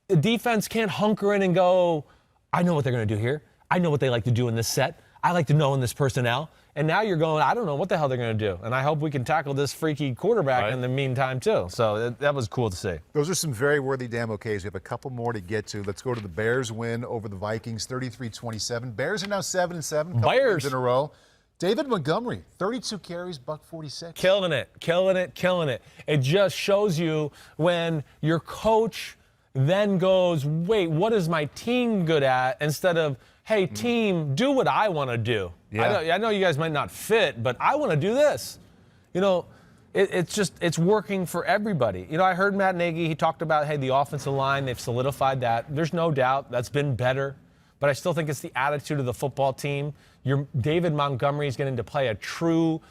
the defense can't hunker in and go, I know what they're going to do here. I know what they like to do in this set. I like to know in this personnel. And now you're going, I don't know what the hell they're going to do. And I hope we can tackle this freaky quarterback in the meantime, too. So that was cool to see. Those are some very worthy damn okays. We have a couple more to get to. Let's go to the Bears win over the Vikings, 33-27. Bears are now 7-7. Bears in a row. David Montgomery, 32 carries, $146. Killing it. It just shows you when your coach then goes, wait, what is my team good at? Instead of, hey, team, do what I want to do. I know you guys might not fit, but I want to do this. You know, it's working for everybody. You know, I heard Matt Nagy, he talked about, hey, the offensive line, they've solidified that. There's no doubt that's been better, but I still think it's the attitude of the football team. David Montgomery is getting to play a true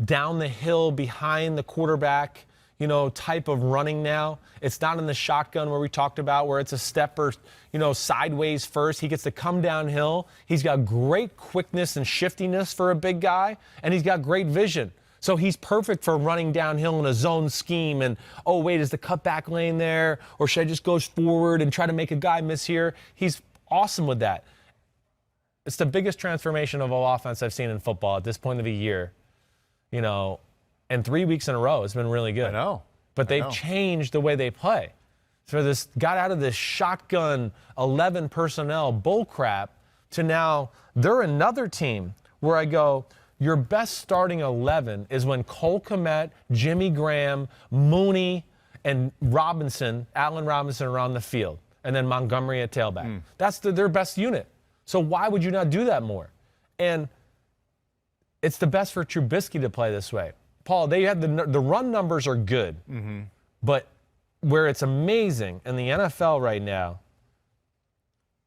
down the hill behind the quarterback, you know, type of running now. It's not in the shotgun where we talked about where it's a step or, you know, sideways first. He gets to come downhill. He's got great quickness and shiftiness for a big guy, and he's got great vision. So he's perfect for running downhill in a zone scheme and, oh, wait, is the cutback lane there? Or should I just go forward and try to make a guy miss here? He's awesome with that. It's the biggest transformation of all offense I've seen in football at this point of the year, you know, and 3 weeks in a row. It's been really good. I know. But they've changed the way they play. So this got out of this shotgun 11 personnel bull crap to now they're another team where I go, your best starting 11 is when Cole Kmet, Jimmy Graham, Mooney, and Allen Robinson are on the field, and then Montgomery at tailback. That's their best unit. So why would you not do that more? And it's the best for Trubisky to play this way. Paul, they had the run numbers are good, but where it's amazing in the NFL right now,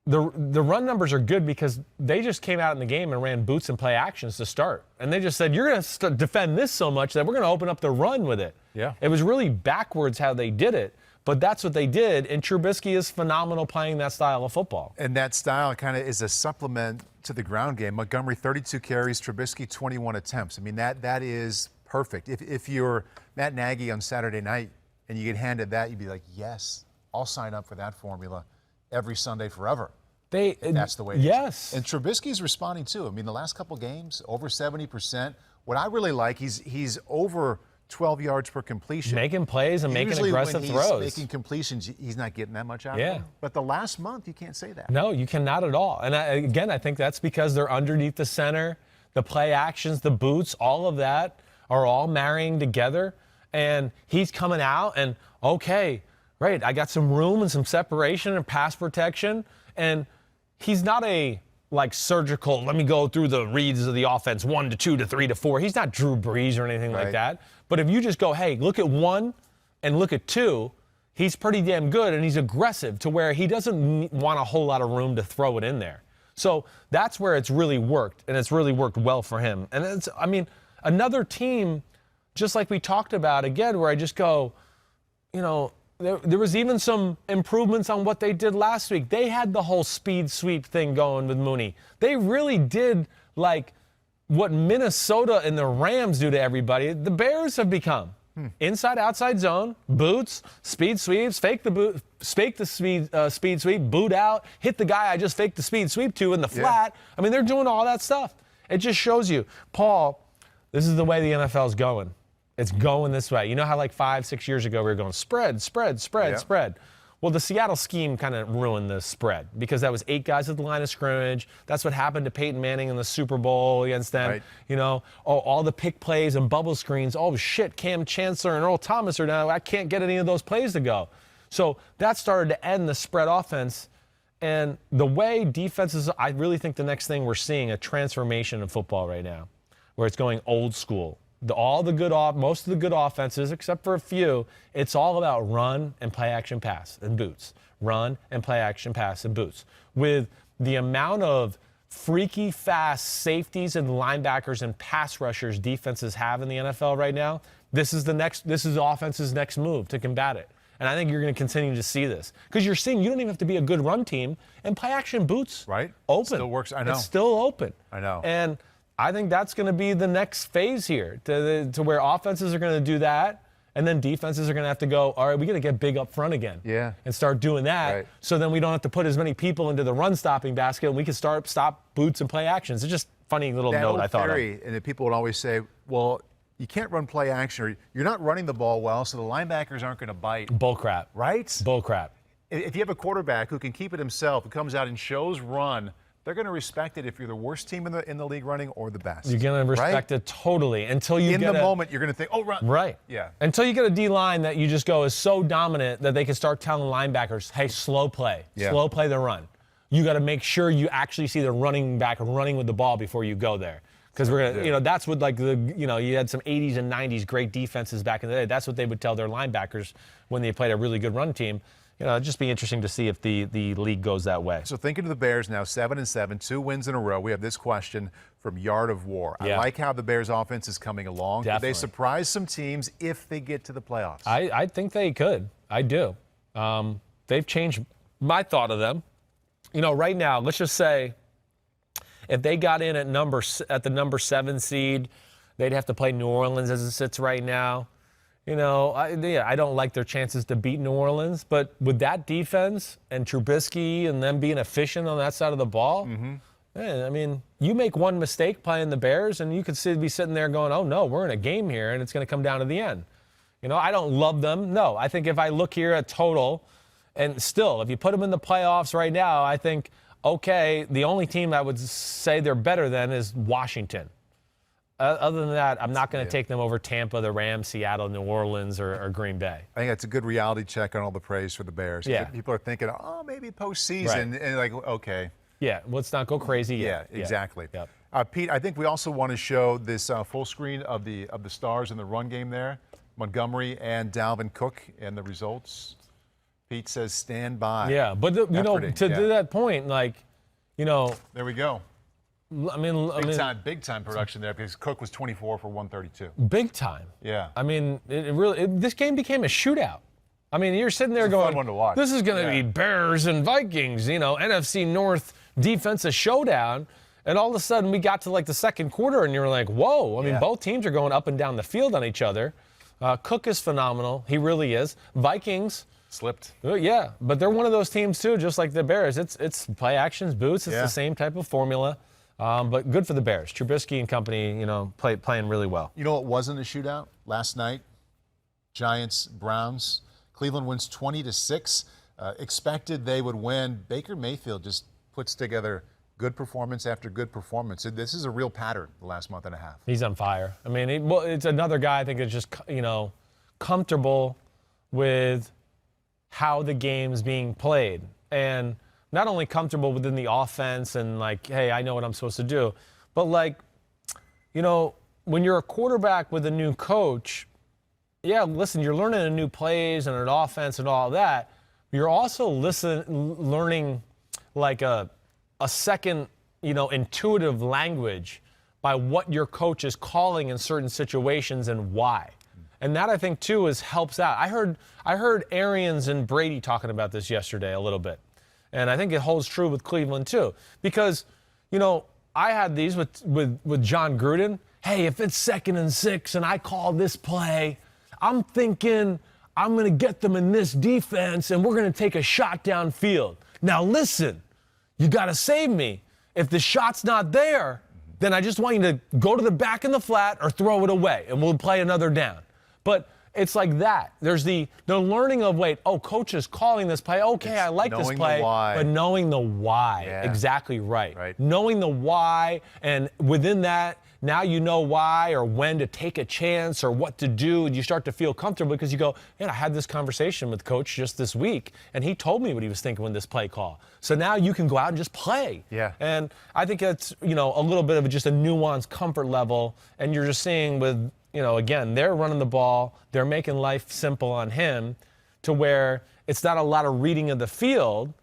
the run numbers are good because they just came out in the game and ran boots and play actions to start. And they just said, you're going to defend this so much that we're going to open up the run with it. Yeah. It was really backwards how they did it, but that's what they did. And Trubisky is phenomenal playing that style of football. And that style kind of is a supplement to the ground game. Montgomery, 32 carries, Trubisky, 21 attempts. I mean, that is perfect. If you're Matt Nagy on Saturday night and you get handed that, you'd be like, yes, I'll sign up for that formula every Sunday forever. That's the way it is. And Trubisky's responding too. I mean, the last couple games, over 70%. What I really like, he's over 12 yards per completion. Making plays and making aggressive throws. Usually making completions, he's not getting that much out of them. But the last month, you can't say that. No, you cannot at all. And I think that's because they're underneath the center, the play actions, the boots, all of that are all marrying together. And he's coming out and, okay, right, I got some room and some separation and pass protection. And he's not a surgical, let me go through the reads of the offense, 1 to 2 to 3 to 4. He's not Drew Brees or anything like that. But if you just go, hey, look at 1 and look at 2, he's pretty damn good and he's aggressive to where he doesn't want a whole lot of room to throw it in there. So that's where it's really worked, and it's really worked well for him. And another team, just like we talked about again, where I just go, you know, there was even some improvements on what they did last week. They had the whole speed sweep thing going with Mooney. They really did like what Minnesota and the Rams do to everybody, the Bears have become. Inside, outside zone, boots, speed sweeps, fake the speed sweep, boot out, hit the guy I just faked the speed sweep to in the flat. I mean, they're doing all that stuff. It just shows you, Paul, this is the way the NFL is going. It's going this way. You know how like 5-6 years ago we were going spread. Well, the Seattle scheme kind of ruined the spread because that was 8 guys at the line of scrimmage. That's what happened to Peyton Manning in the Super Bowl against them. Right. You know, all the pick plays and bubble screens. Oh, shit, Cam Chancellor and Earl Thomas are now. I can't get any of those plays to go. So that started to end the spread offense. And the way defenses, I really think the next thing we're seeing a transformation in football right now where it's going old school. Most of the good offenses, except for a few, it's all about run and play action pass and boots. Run and play action pass and boots. With the amount of freaky fast safeties and linebackers and pass rushers defenses have in the NFL right now, this is the offense's next move to combat it. And I think you're going to continue to see this because you're seeing you don't even have to be a good run team and play action boots. Right. Open. Still works. I know. It's still open. I know. And I think that's going to be the next phase here to where offenses are going to do that, and then defenses are going to have to go, all right, we got to get big up front again and start doing that so then we don't have to put as many people into the run-stopping basket, and we can stop boots and play actions. It's just a funny little note I thought of. And people would always say, well, you can't run play action, or you're not running the ball well, so the linebackers aren't going to bite. Bull crap. Right? Bull crap. If you have a quarterback who can keep it himself, who comes out and shows run, they're going to respect it if you're the worst team in the league running or the best. You're going to respect it totally until you get in the moment, you're going to think, oh, run. Right. Yeah. Until you get a D-line that you just go is so dominant that they can start telling linebackers, hey, slow play. Yeah. Slow play the run. You got to make sure you actually see the running back running with the ball before you go there. Because we're going to, that's what you had some 80s and 90s great defenses back in the day. That's what they would tell their linebackers when they played a really good run team. It'd just be interesting to see if the league goes that way. So thinking of the Bears now, 7-7, 2 wins in a row. We have this question from Yard of War. I like how the Bears offense is coming along. Definitely. Could they surprise some teams if they get to the playoffs? I think they could. I do. They've changed my thought of them. Right now, let's just say if they got in at the number 7 seed, they'd have to play New Orleans as it sits right now. I don't like their chances to beat New Orleans, but with that defense and Trubisky and them being efficient on that side of the ball, you make one mistake playing the Bears and you could be sitting there going, oh, no, we're in a game here and it's going to come down to the end. I don't love them. No, I think if I look here at total, and still, if you put them in the playoffs right now, I think, okay, the only team I would say they're better than is Washington. Other than that, I'm not going to take them over Tampa, the Rams, Seattle, New Orleans, or Green Bay. I think that's a good reality check on all the praise for the Bears. Yeah. People are thinking, oh, maybe postseason. And okay. Yeah, let's not go crazy yet. Yeah, exactly. Yep. Pete, I think we also want to show this full screen of the stars in the run game there. Montgomery and Dalvin Cook and the results. Pete says stand by. Yeah, but to that point, there we go. Big time production there because Cook was 24 for 132. Big time. Yeah. This game became a shootout. You're sitting there going, fun one to watch. This is going to be Bears and Vikings, NFC North defensive showdown. And all of a sudden we got to the second quarter and you're like, whoa. Both teams are going up and down the field on each other. Cook is phenomenal. He really is. Vikings slipped. Yeah, but they're one of those teams too, just like the Bears. It's play actions, boots. It's the same type of formula. But good for the Bears. Trubisky and company, playing really well. It wasn't a shootout last night? Giants, Browns. Cleveland wins 20-6. Expected they would win. Baker Mayfield just puts together good performance after good performance. This is a real pattern the last month and a half. He's on fire. It's another guy I think is just, comfortable with how the game's being played. And not only comfortable within the offense and hey, I know what I'm supposed to do, but when you're a quarterback with a new coach, you're learning a new plays and an offense and all that. You're also learning a second, intuitive language by what your coach is calling in certain situations and why. And that I think too helps out. I heard Arians and Brady talking about this yesterday a little bit. And I think it holds true with Cleveland, too. Because, I had these with John Gruden. Hey, if it's 2nd and 6 and I call this play, I'm thinking I'm going to get them in this defense and we're going to take a shot downfield. Now listen, you got to save me. If the shot's not there, then I just want you to go to the back in the flat or throw it away and we'll play another down. But it's like that. There's the learning of, coach is calling this play. Okay, I like this play. But knowing the why. Yeah. Exactly right. Knowing the why, and within that, now you know why or when to take a chance or what to do, and you start to feel comfortable because you go, man, I had this conversation with coach just this week, and he told me what he was thinking when this play call. So now you can go out and just play. Yeah. And I think that's, a little bit of just a nuanced comfort level, and you're just seeing with, again, they're running the ball, they're making life simple on him to where it's not a lot of reading of the field,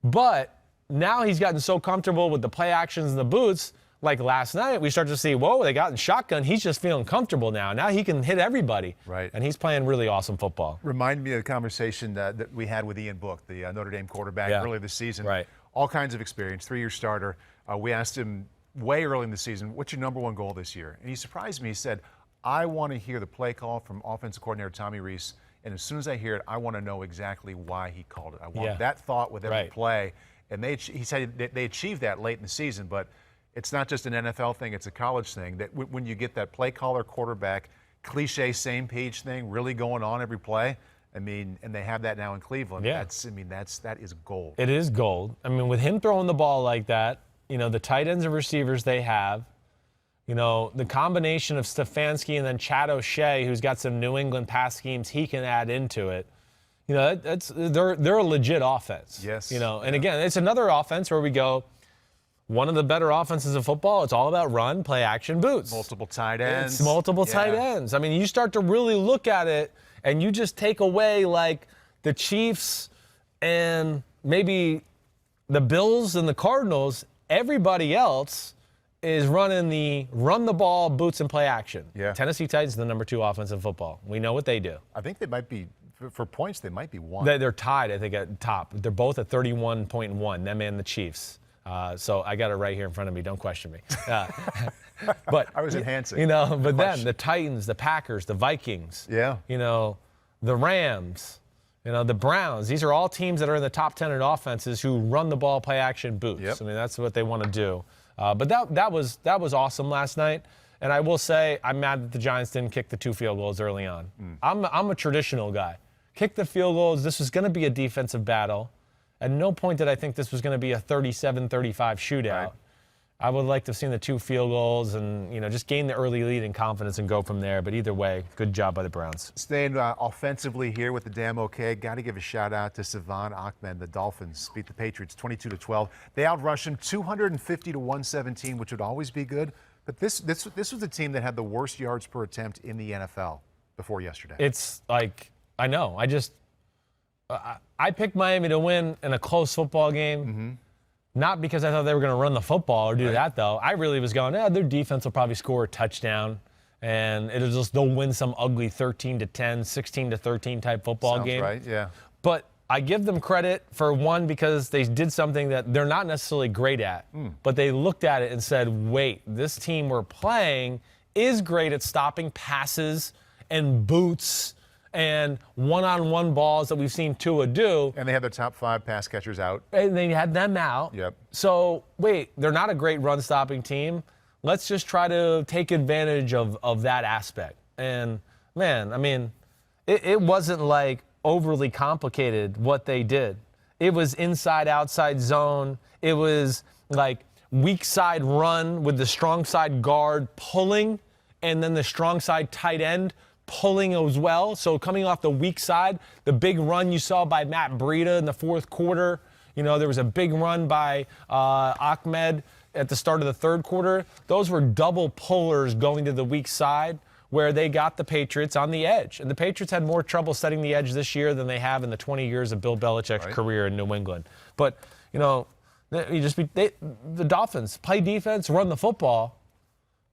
but now he's gotten so comfortable with the play actions and the boots. Like last night, we start to see, whoa, they got in shotgun. He's just feeling comfortable now. Now he can hit everybody. Right. And he's playing really awesome football. Remind me of the conversation that we had with Ian Book, the Notre Dame quarterback, earlier this season. Right. All kinds of experience, 3-year starter. We asked him way early in the season, what's your number one goal this year? And he surprised me. He said, I want to hear the play call from offensive coordinator Tommy Rees, and as soon as I hear it, I want to know exactly why he called it. I want that thought with every play. And he said they achieved that late in the season, but it's not just an NFL thing, it's a college thing, that when you get that play caller quarterback, cliche same page thing really going on every play, and they have that now in Cleveland. Yeah. That is gold. It is gold. With him throwing the ball like that, the tight ends and receivers they have, the combination of Stefanski and then Chad O'Shea, who's got some New England pass schemes he can add into it. They're a legit offense. Yes. And again, it's another offense where we go, one of the better offenses of football, it's all about run, play action, boots. Multiple tight ends. It's multiple tight ends. You start to really look at it and you just take away like the Chiefs and maybe the Bills and the Cardinals, everybody else is running the run the ball, boots, and play action. Yeah. Tennessee Titans are the number 2 offense in football. We know what they do. I think they might be, for points, they might be 1. They're tied, I think, at top. They're both at 31.1, them and the Chiefs. So I got it right here in front of me. Don't question me. But I was enhancing. But then the Titans, the Packers, the Vikings. Yeah. The Rams. The Browns. These are all teams that are in the top 10 in offenses who run the ball, play action, boots. Yep. That's what they want to do. But that was awesome last night. And I will say I'm mad that the Giants didn't kick the 2 field goals early on. I'm a traditional guy. Kick the field goals. This was going to be a defensive battle. At no point did I think this was going to be a 37-35 shootout. Right. I would like to have seen the 2 field goals and, just gain the early lead and confidence and go from there. But either way, good job by the Browns. Staying offensively here with the damn okay, got to give a shout out to Salvon Ahmed. The Dolphins beat the Patriots 22-12. They outrushed them 250-117, which would always be good. But this was a team that had the worst yards per attempt in the NFL before yesterday. It's like, I know. I picked Miami to win in a close football game, not because I thought they were going to run the football or do that, though. I really was going, their defense will probably score a touchdown, and they'll win some ugly 13-10, 16-13 type football game. Sounds right, yeah. But I give them credit for one because they did something that they're not necessarily great at, but they looked at it and said, wait, this team we're playing is great at stopping passes and boots and one-on-one balls that we've seen Tua do. And they had their top 5 pass catchers out. And they had them out. Yep. So, wait, they're not a great run-stopping team. Let's just try to take advantage of that aspect. And, man, it wasn't like overly complicated what they did. It was inside-outside zone. It was like weak side run with the strong side guard pulling, and then the strong side tight end pulling as well. So coming off the weak side, the big run you saw by Matt Breida in the 4th quarter, there was a big run by Ahmed at the start of the 3rd quarter. Those were double pullers going to the weak side where they got the Patriots on the edge. And the Patriots had more trouble setting the edge this year than they have in the 20 years of Bill Belichick's career in New England. But, the Dolphins play defense, run the football.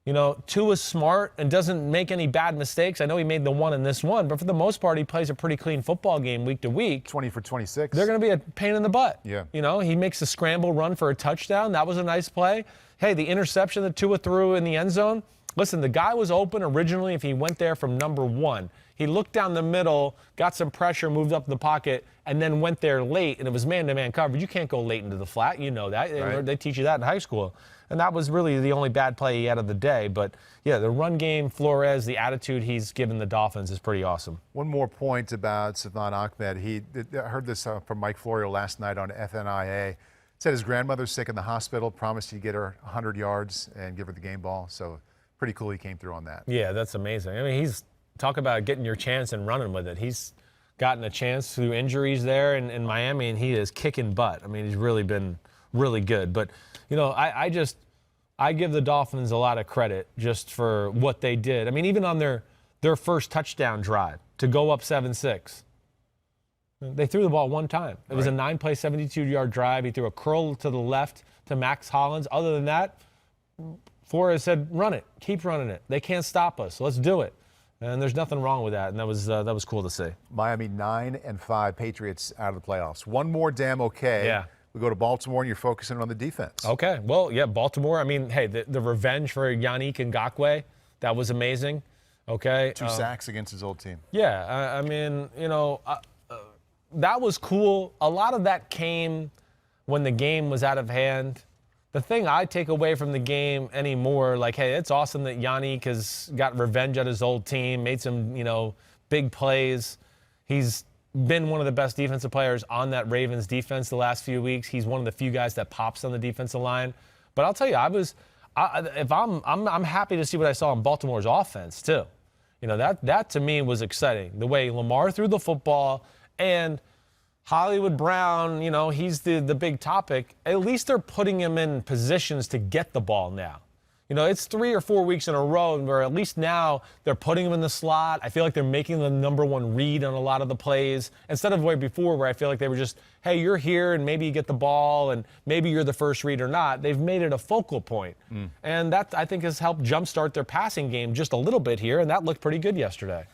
You know, Tua's smart and doesn't make any bad mistakes. I know he made the one in this one, but for the most part, he plays a pretty clean football game week to week. 20 for 26. They're going to be a pain in the butt. Yeah. You know, he makes a scramble run for a touchdown. That was a nice play. Hey, the interception that Tua threw in the end zone. Listen, the guy was open originally if he went there from number 1. He looked down the middle, got some pressure, moved up the pocket, and then went there late, and it was man-to-man coverage. You can't go late into the flat. You know that. Right. They teach you that in high school. And that was really the only bad play he had of the day. But, yeah, the run game, Flores, the attitude he's given the Dolphins is pretty awesome. One more point about Salvon Ahmed. I heard this from Mike Florio last night on FNIA. Said his grandmother's sick in the hospital, promised he'd get her 100 yards and give her the game ball. So pretty cool he came through on that. Yeah, that's amazing. I mean, talk about getting your chance and running with it. He's gotten a chance through injuries there in Miami, and he is kicking butt. I mean, he's really been really good. But, you know, I give the Dolphins a lot of credit just for what they did. I mean, even on their first touchdown drive to go up 7-6, they threw the ball one time. It was a 9-play, 72-yard drive. He threw a curl to the left to Max Hollins. Other than that, Flores said, run it. Keep running it. They can't stop us. Let's do it. And there's nothing wrong with that, and that was cool to see. Miami 9-5, Patriots out of the playoffs. One more damn okay. Yeah. We go to Baltimore, and you're focusing on the defense. Okay. Well, yeah, Baltimore. I mean, hey, the revenge for Yannick Ngakoue, that was amazing. Okay. 2 sacks against his old team. Yeah. I mean, you know, that was cool. A lot of that came when the game was out of hand. The thing I take away from the game anymore, like, hey, it's awesome that Yannick has got revenge on his old team, made some, you know, big plays. He's been one of the best defensive players on that Ravens defense the last few weeks. He's one of the few guys that pops on the defensive line. But I'll tell you, I'm happy to see what I saw in Baltimore's offense too. You know, that to me was exciting. The way Lamar threw the football and Hollywood Brown, you know, he's the big topic. At least they're putting him in positions to get the ball now. You know, it's 3 or 4 weeks in a row where at least now they're putting him in the slot. I feel like they're making the number 1 read on a lot of the plays instead of way before where I feel like they were just, hey, you're here and maybe you get the ball and maybe you're the first read or not. They've made it a focal point. And that, I think, has helped jumpstart their passing game just a little bit here, and that looked pretty good yesterday.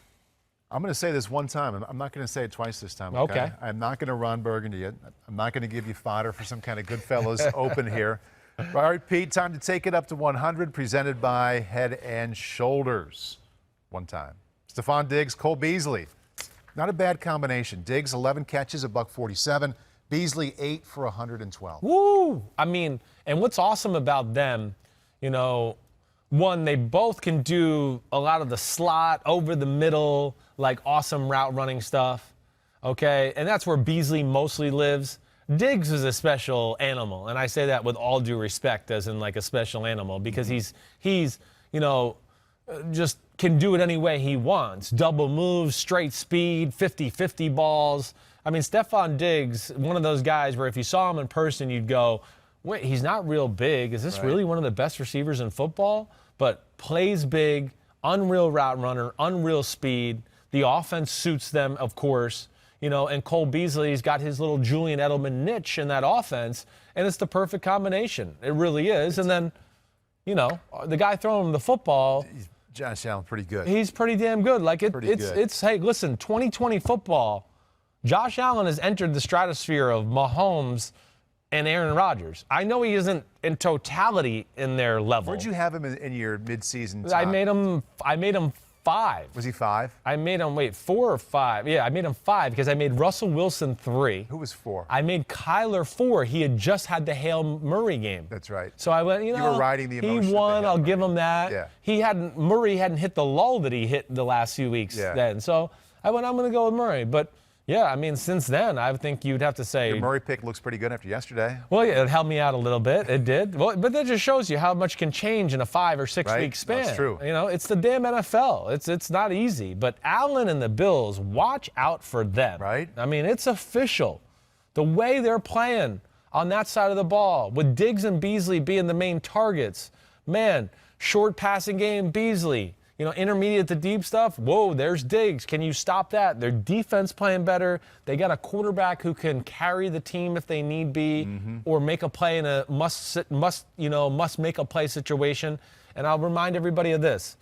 I'm going to say this one time. I'm not going to say it twice this time. Okay. I'm not going to Ron Burgundy it. I'm not going to give you fodder for some kind of Goodfellas open here. All right, Pete, time to take it up to 100, presented by Head and Shoulders. One time. Stefon Diggs, Cole Beasley. Not a bad combination. Diggs, 11 catches, $147. Beasley, 8 for 112. Woo! I mean, and what's awesome about them, you know, one, they both can do a lot of the slot, over the middle, like awesome route running stuff, okay? And that's where Beasley mostly lives. Diggs is a special animal, and I say that with all due respect, as in like a special animal, because he's you know, just can do it any way he wants. Double moves, straight speed, 50-50 balls. I mean, Stefon Diggs, one of those guys where if you saw him in person, you'd go, wait, he's not real big. Is this really one of the best receivers in football? But plays big, unreal route runner, unreal speed. The offense suits them, of course. You know, and Cole Beasley's got his little Julian Edelman niche in that offense, and it's the perfect combination. It really is. And then, you know, the guy throwing him the football, Josh Allen, pretty good. he's pretty damn good. Like, it's hey, listen, 2020 football, Josh Allen has entered the stratosphere of Mahomes and Aaron Rodgers. I know he isn't in totality in their level. Where'd you have him in your midseason top? I made him 5. Was he 5? I made him, 4 or 5. Yeah, I made him 5 because I made Russell Wilson 3. Who was 4? I made Kyler 4. He had just had the Hail Murray game. That's right. So I went, you know, were riding the emotion he of won, the Hail I'll give Murray. him that. Yeah. Murray hadn't hit the lull that he hit the last few weeks then. So I went, I'm going to go with Murray. But, yeah, I mean, since then, I think you'd have to say. Your Murray pick looks pretty good after yesterday. Well, yeah, it helped me out a little bit. It did. Well, but that just shows you how much can change in a 5 or 6 week span. That's true. You know, it's the damn NFL. It's not easy. But Allen and the Bills, watch out for them. Right. I mean, it's official. The way they're playing on that side of the ball, with Diggs and Beasley being the main targets, man, short passing game, Beasley. You know, intermediate to deep stuff, whoa, there's Diggs. Can you stop that? Their defense playing better. They got a quarterback who can carry the team if they need be, or make a play in a must make a play situation. And I'll remind everybody of this.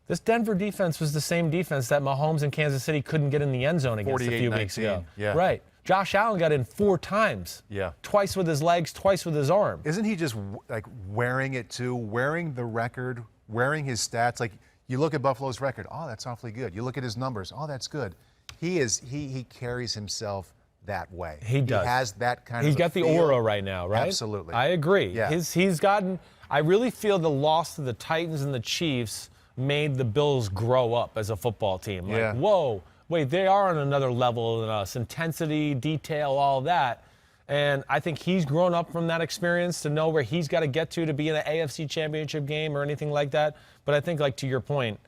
This Denver defense was the same defense that Mahomes and Kansas City couldn't get in the end zone against a few weeks ago. Yeah. Right. Josh Allen got in 4 times. Yeah. Twice with his legs, twice with his arm. Isn't he just like wearing it too, wearing the record, wearing his stats? Like you look at Buffalo's record, oh, that's awfully good. You look at his numbers, oh, that's good. He carries himself that way. He does. He has that kind of He's got the feel. aura right now, right? Absolutely. I agree. Yeah. He's gotten, I really feel the loss to the Titans and the Chiefs made the Bills grow up as a football team. Like, Yeah. whoa, wait, they are on another level than us. Intensity, detail, all that. And I think he's grown up from that experience to know where he's got to get to be in an AFC championship game or anything like that. But I think, like to your point,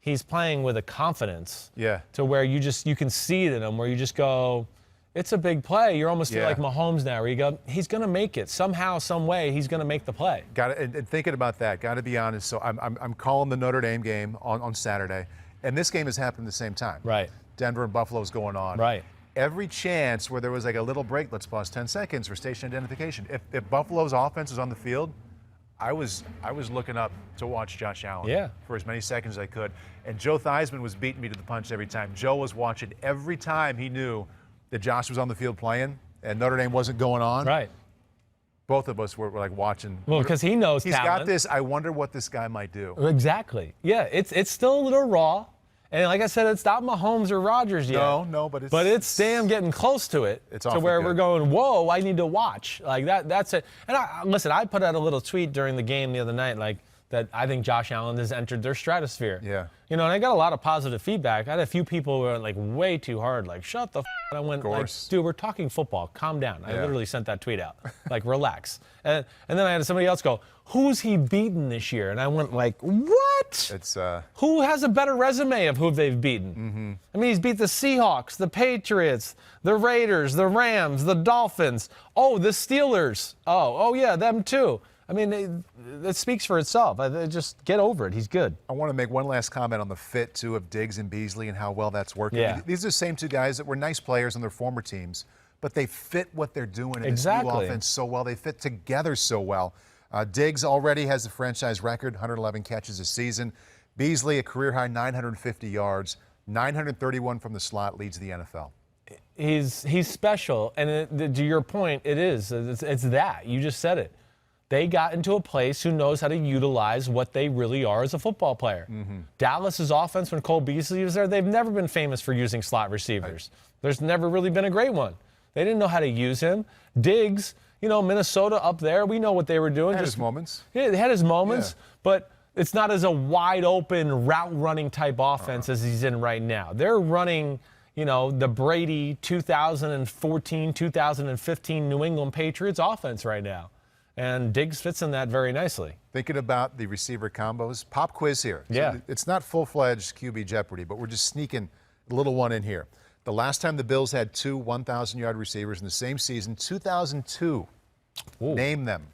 he's playing with a confidence to where you can see it in him, where you just go, it's a big play. You almost feel like Mahomes now, where you go, he's going to make it. Somehow, some way, he's going to make the play. And thinking about that, got to be honest. So I'm calling the Notre Dame game on Saturday, and this game has happened at the same time. Right. Denver and Buffalo's going on. Right. Every chance where there was like a little break, let's pause 10 seconds for station identification. If Buffalo's offense was on the field, I was looking up to watch Josh Allen for as many seconds as I could. And Joe Theismann was beating me to the punch every time. Joe was watching every time he knew that Josh was on the field playing and Notre Dame wasn't going on. Right. Both of us were like watching. Well, because he knows he's talent. got this. I wonder what this guy might do. Exactly. Yeah, it's still a little raw. And like I said, it's not Mahomes or Rodgers yet. No, but it's damn getting close to it. It's to where good. we're going, whoa, I need to watch. Like that's it. And listen, I put out a little tweet during the game the other night, like that I think Josh Allen has entered their stratosphere. Yeah. You know, and I got a lot of positive feedback. I had a few people who were like way too hard, like shut the f. And I went like, dude, we're talking football. Calm down. I literally sent that tweet out. Like, relax. And then I had somebody else go, who's he beaten this year? And I went like, what? It's Who has a better resume of who they've beaten? Mm-hmm. I mean, he's beat the Seahawks, the Patriots, the Raiders, the Rams, the Dolphins. Oh, the Steelers. Oh yeah, them too. I mean, it speaks for itself. Just get over it. He's good. I want to make one last comment on the fit, too, of Diggs and Beasley and how well that's working. Yeah. These are the same two guys that were nice players on their former teams, but they fit what they're doing in this new offense so well. They fit together so well. Diggs already has the franchise record, 111 catches a season. Beasley, a career-high 950 yards, 931 from the slot, leads the NFL. He's special, and to your point, it is. It's that. You just said it. They got into a place who knows how to utilize what they really are as a football player. Mm-hmm. Dallas's offense, when Cole Beasley was there, they've never been famous for using slot receivers. Right. There's never really been a great one. They didn't know how to use him. Diggs, Minnesota up there, we know what they were doing. Had his moments. Yeah, they had his moments, but it's not as a wide open route running type offense as he's in right now. They're running, the Brady 2014, 2015 New England Patriots offense right now. And Diggs fits in that very nicely. Thinking about the receiver combos, pop quiz here. Yeah. So it's not full-fledged QB Jeopardy, but we're just sneaking a little one in here. The last time the Bills had two 1,000-yard receivers in the same season, 2002. Ooh. Name them.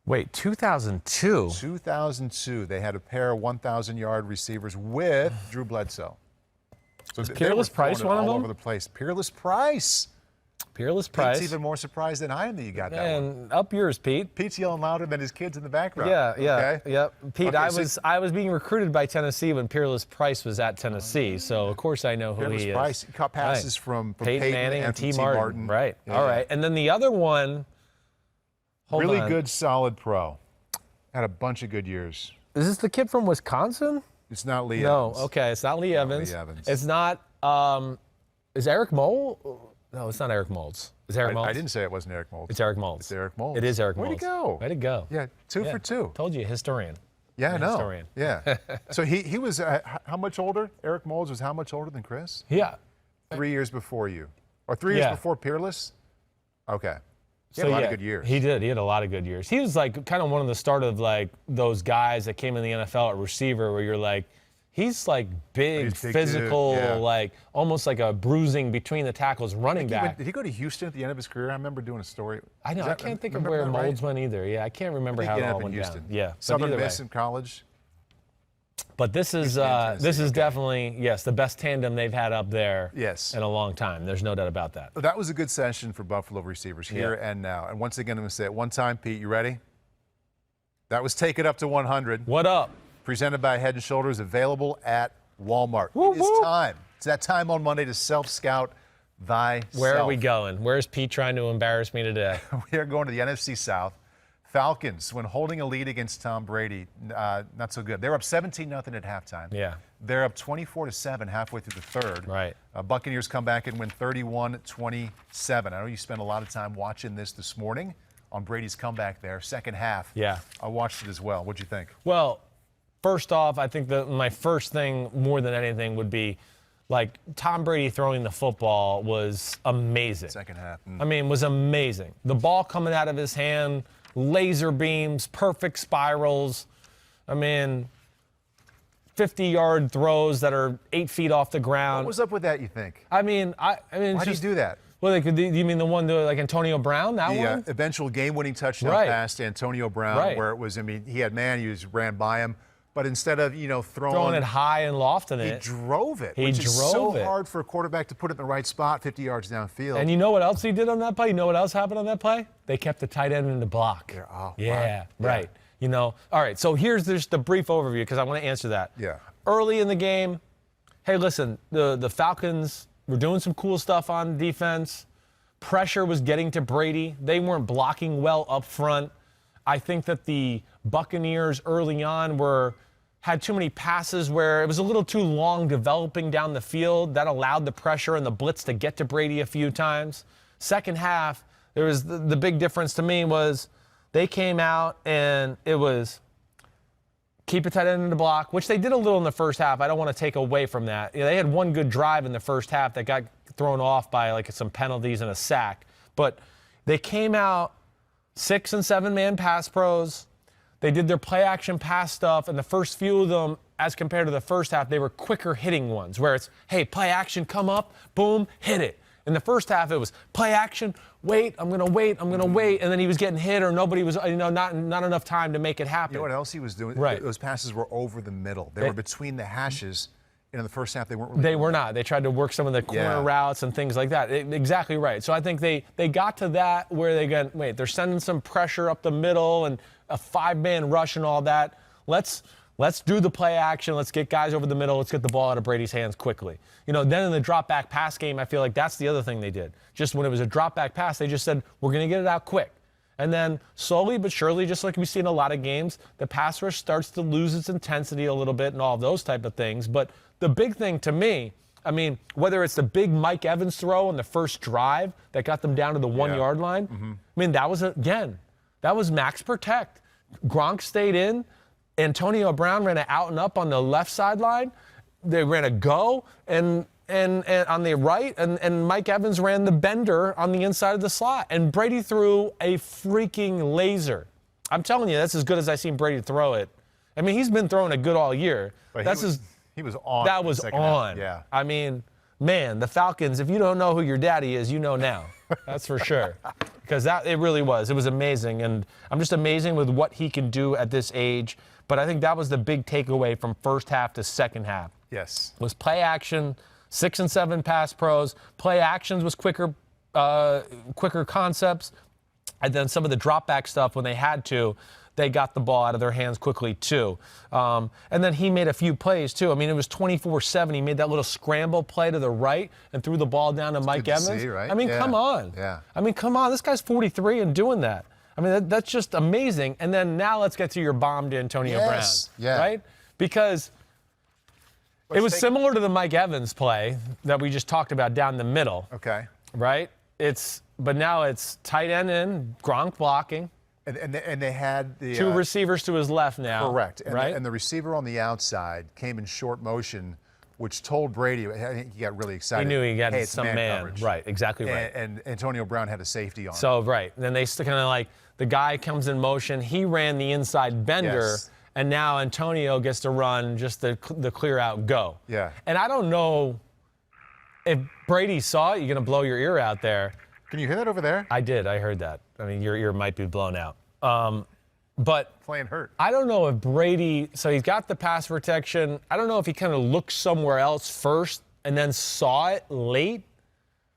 Wait, 2002? 2002. They had a pair of 1,000-yard receivers with Drew Bledsoe. So Peerless Price one of them? All over the place. Peerless Price. Peerless Price. Pete's even more surprised than I am that you got that one. And up yours, Pete. Pete's yelling louder than his kids in the background. Yeah. Pete, okay, I was being recruited by Tennessee when Peerless Price was at Tennessee, so of course I know who he is. Peerless Price. He caught passes from Peyton Manning and T. Martin. Right. Yeah. All right. And then the other one. Really good, solid pro. Had a bunch of good years. Is this the kid from Wisconsin? It's not Lee Evans. No, okay, it's not Lee Evans. Lee Evans. It's not. Is Eric Mole? No, it's not Eric Moulds. Is Eric Moulds? I didn't say it wasn't Eric Moulds. It's Eric Moulds. It's Eric Moulds. It is Eric Moulds. Where'd he go? Way to go. Yeah, two for two. Told you, historian. Yeah, I know. Historian. Yeah. So he was how much older? Eric Moulds was how much older than Chris? Yeah. 3 years before you. Or 3 years before Peerless? Okay. He had a lot of good years. He did. He had a lot of good years. He was like kind of one of the start of like those guys that came in the NFL at receiver where you're like, he's like big, physical, like almost like a bruising between the tackles running back. Did he go to Houston at the end of his career? I remember doing a story. I know. I can't think of where Moulds went either. Yeah, I can't remember how it all went down. Yeah. Southern Miss in college. But this is definitely, the best tandem they've had up there in a long time. There's no doubt about that. That was a good session for Buffalo receivers here and now. And once again, I'm going to say it one time, Pete, you ready? That was Take It Up to 100. What up? Presented by Head & Shoulders, available at Walmart. Woo, It is woo. time. It's that time on Monday to self-scout thyself. Where are we going? Where's Pete trying to embarrass me today? We are going to the NFC South. Falcons, when holding a lead against Tom Brady, not so good. They were up 17-0 at halftime. Yeah. They're up 24-7 halfway through the third. Right. Buccaneers come back and win 31-27. I know you spent a lot of time watching this morning on Brady's comeback there, second half. Yeah. I watched it as well. What'd you think? Well, first off, I think that my first thing more than anything would be like Tom Brady throwing the football was amazing. Second half. I mean, was amazing. The ball coming out of his hand, laser beams, perfect spirals. I mean, 50-yard throws that are 8 feet off the ground. What was up with that, you think? I mean, why do you do that? Well, do you mean the one like Antonio Brown? That one? The eventual game-winning touchdown Right. pass to Antonio Brown, Right. where it was, he had man, he just ran by him. But instead of, throwing it high and lofting he it. drove it, He which drove is so it. hard for a quarterback to put it in the right spot 50 yards downfield. And you know what else he did on that play? You know what else happened on that play? They kept the tight end in the block. Yeah, oh, Yeah, wow. right. All right, so here's just the brief overview because I want to answer that. Yeah. Early in the game, hey, listen, the Falcons were doing some cool stuff on defense. Pressure was getting to Brady. They weren't blocking well up front. I think that the Buccaneers early on had too many passes where it was a little too long developing down the field. That allowed the pressure and the blitz to get to Brady a few times. Second half, there was the big difference to me was they came out and it was keep a tight end in the block, which they did a little in the first half. I don't want to take away from that. They had one good drive in the first half that got thrown off by like some penalties and a sack. But they came out 6- and 7-man pass pros. They did their play-action pass stuff, and the first few of them, as compared to the first half, they were quicker hitting ones, where it's, hey, play action, come up, boom, hit it. In the first half, it was play action, wait, I'm going to wait, and then he was getting hit or nobody was, not enough time to make it happen. You know what else he was doing? Right. Those passes were over the middle. They were between the hashes. In the first half, they weren't really They were not. They tried to work some of the corner routes and things like that. Exactly right. So I think they got to that where they're sending some pressure up the middle and a 5-man rush and all that. Let's do the play action. Let's get guys over the middle. Let's get the ball out of Brady's hands quickly. Then in the drop back pass game, I feel like that's the other thing they did. Just when it was a drop back pass, they just said, we're going to get it out quick. And then slowly but surely, just like we see in a lot of games, the pass rush starts to lose its intensity a little bit and all those type of things. But the big thing to me, whether it's the big Mike Evans throw on the first drive that got them down to the 1-yard line, that was max protect. Gronk stayed in. Antonio Brown ran an out and up on the left sideline. They ran a go and on the right, and Mike Evans ran the bender on the inside of the slot. And Brady threw a freaking laser. I'm telling you, that's as good as I've seen Brady throw it. He's been throwing it good all year. But he was on. That was on. Yeah. Man, the Falcons, if you don't know who your daddy is, you know now. That's for sure. Because it really was. It was amazing. And I'm just amazing with what he can do at this age. But I think that was the big takeaway from first half to second half. Yes. Was play action, 6 and 7 pass pros. Play actions was quicker concepts. And then some of the drop back stuff when they had to, they got the ball out of their hands quickly too. And then he made a few plays too. It was 24-7. He made that little scramble play to the right and threw the ball down to Mike Evans. See, right? Come on. Yeah. Come on. This guy's 43 and doing that. That's just amazing. And then now let's get to your bomb to Antonio Brown. Yeah. Right? Because it was similar to the Mike Evans play that we just talked about down the middle. Okay. Right? But now it's tight end in, Gronk blocking. And they had the two receivers to his left now. Correct. Right? And the receiver on the outside came in short motion, which told Brady, I think he got really excited. He knew he got it's some man. coverage. Right, exactly right. And Antonio Brown had a safety on. So, right. Then they kind of like, the guy comes in motion. He ran the inside bender. Yes. And now Antonio gets to run just the clear out go. Yeah. And I don't know if Brady saw it, you're going to blow your ear out there. Can you hear that over there? I did. I heard that. Your ear might be blown out. But playing hurt. I don't know if Brady, so he's got the pass protection. I don't know if he kind of looked somewhere else first and then saw it late.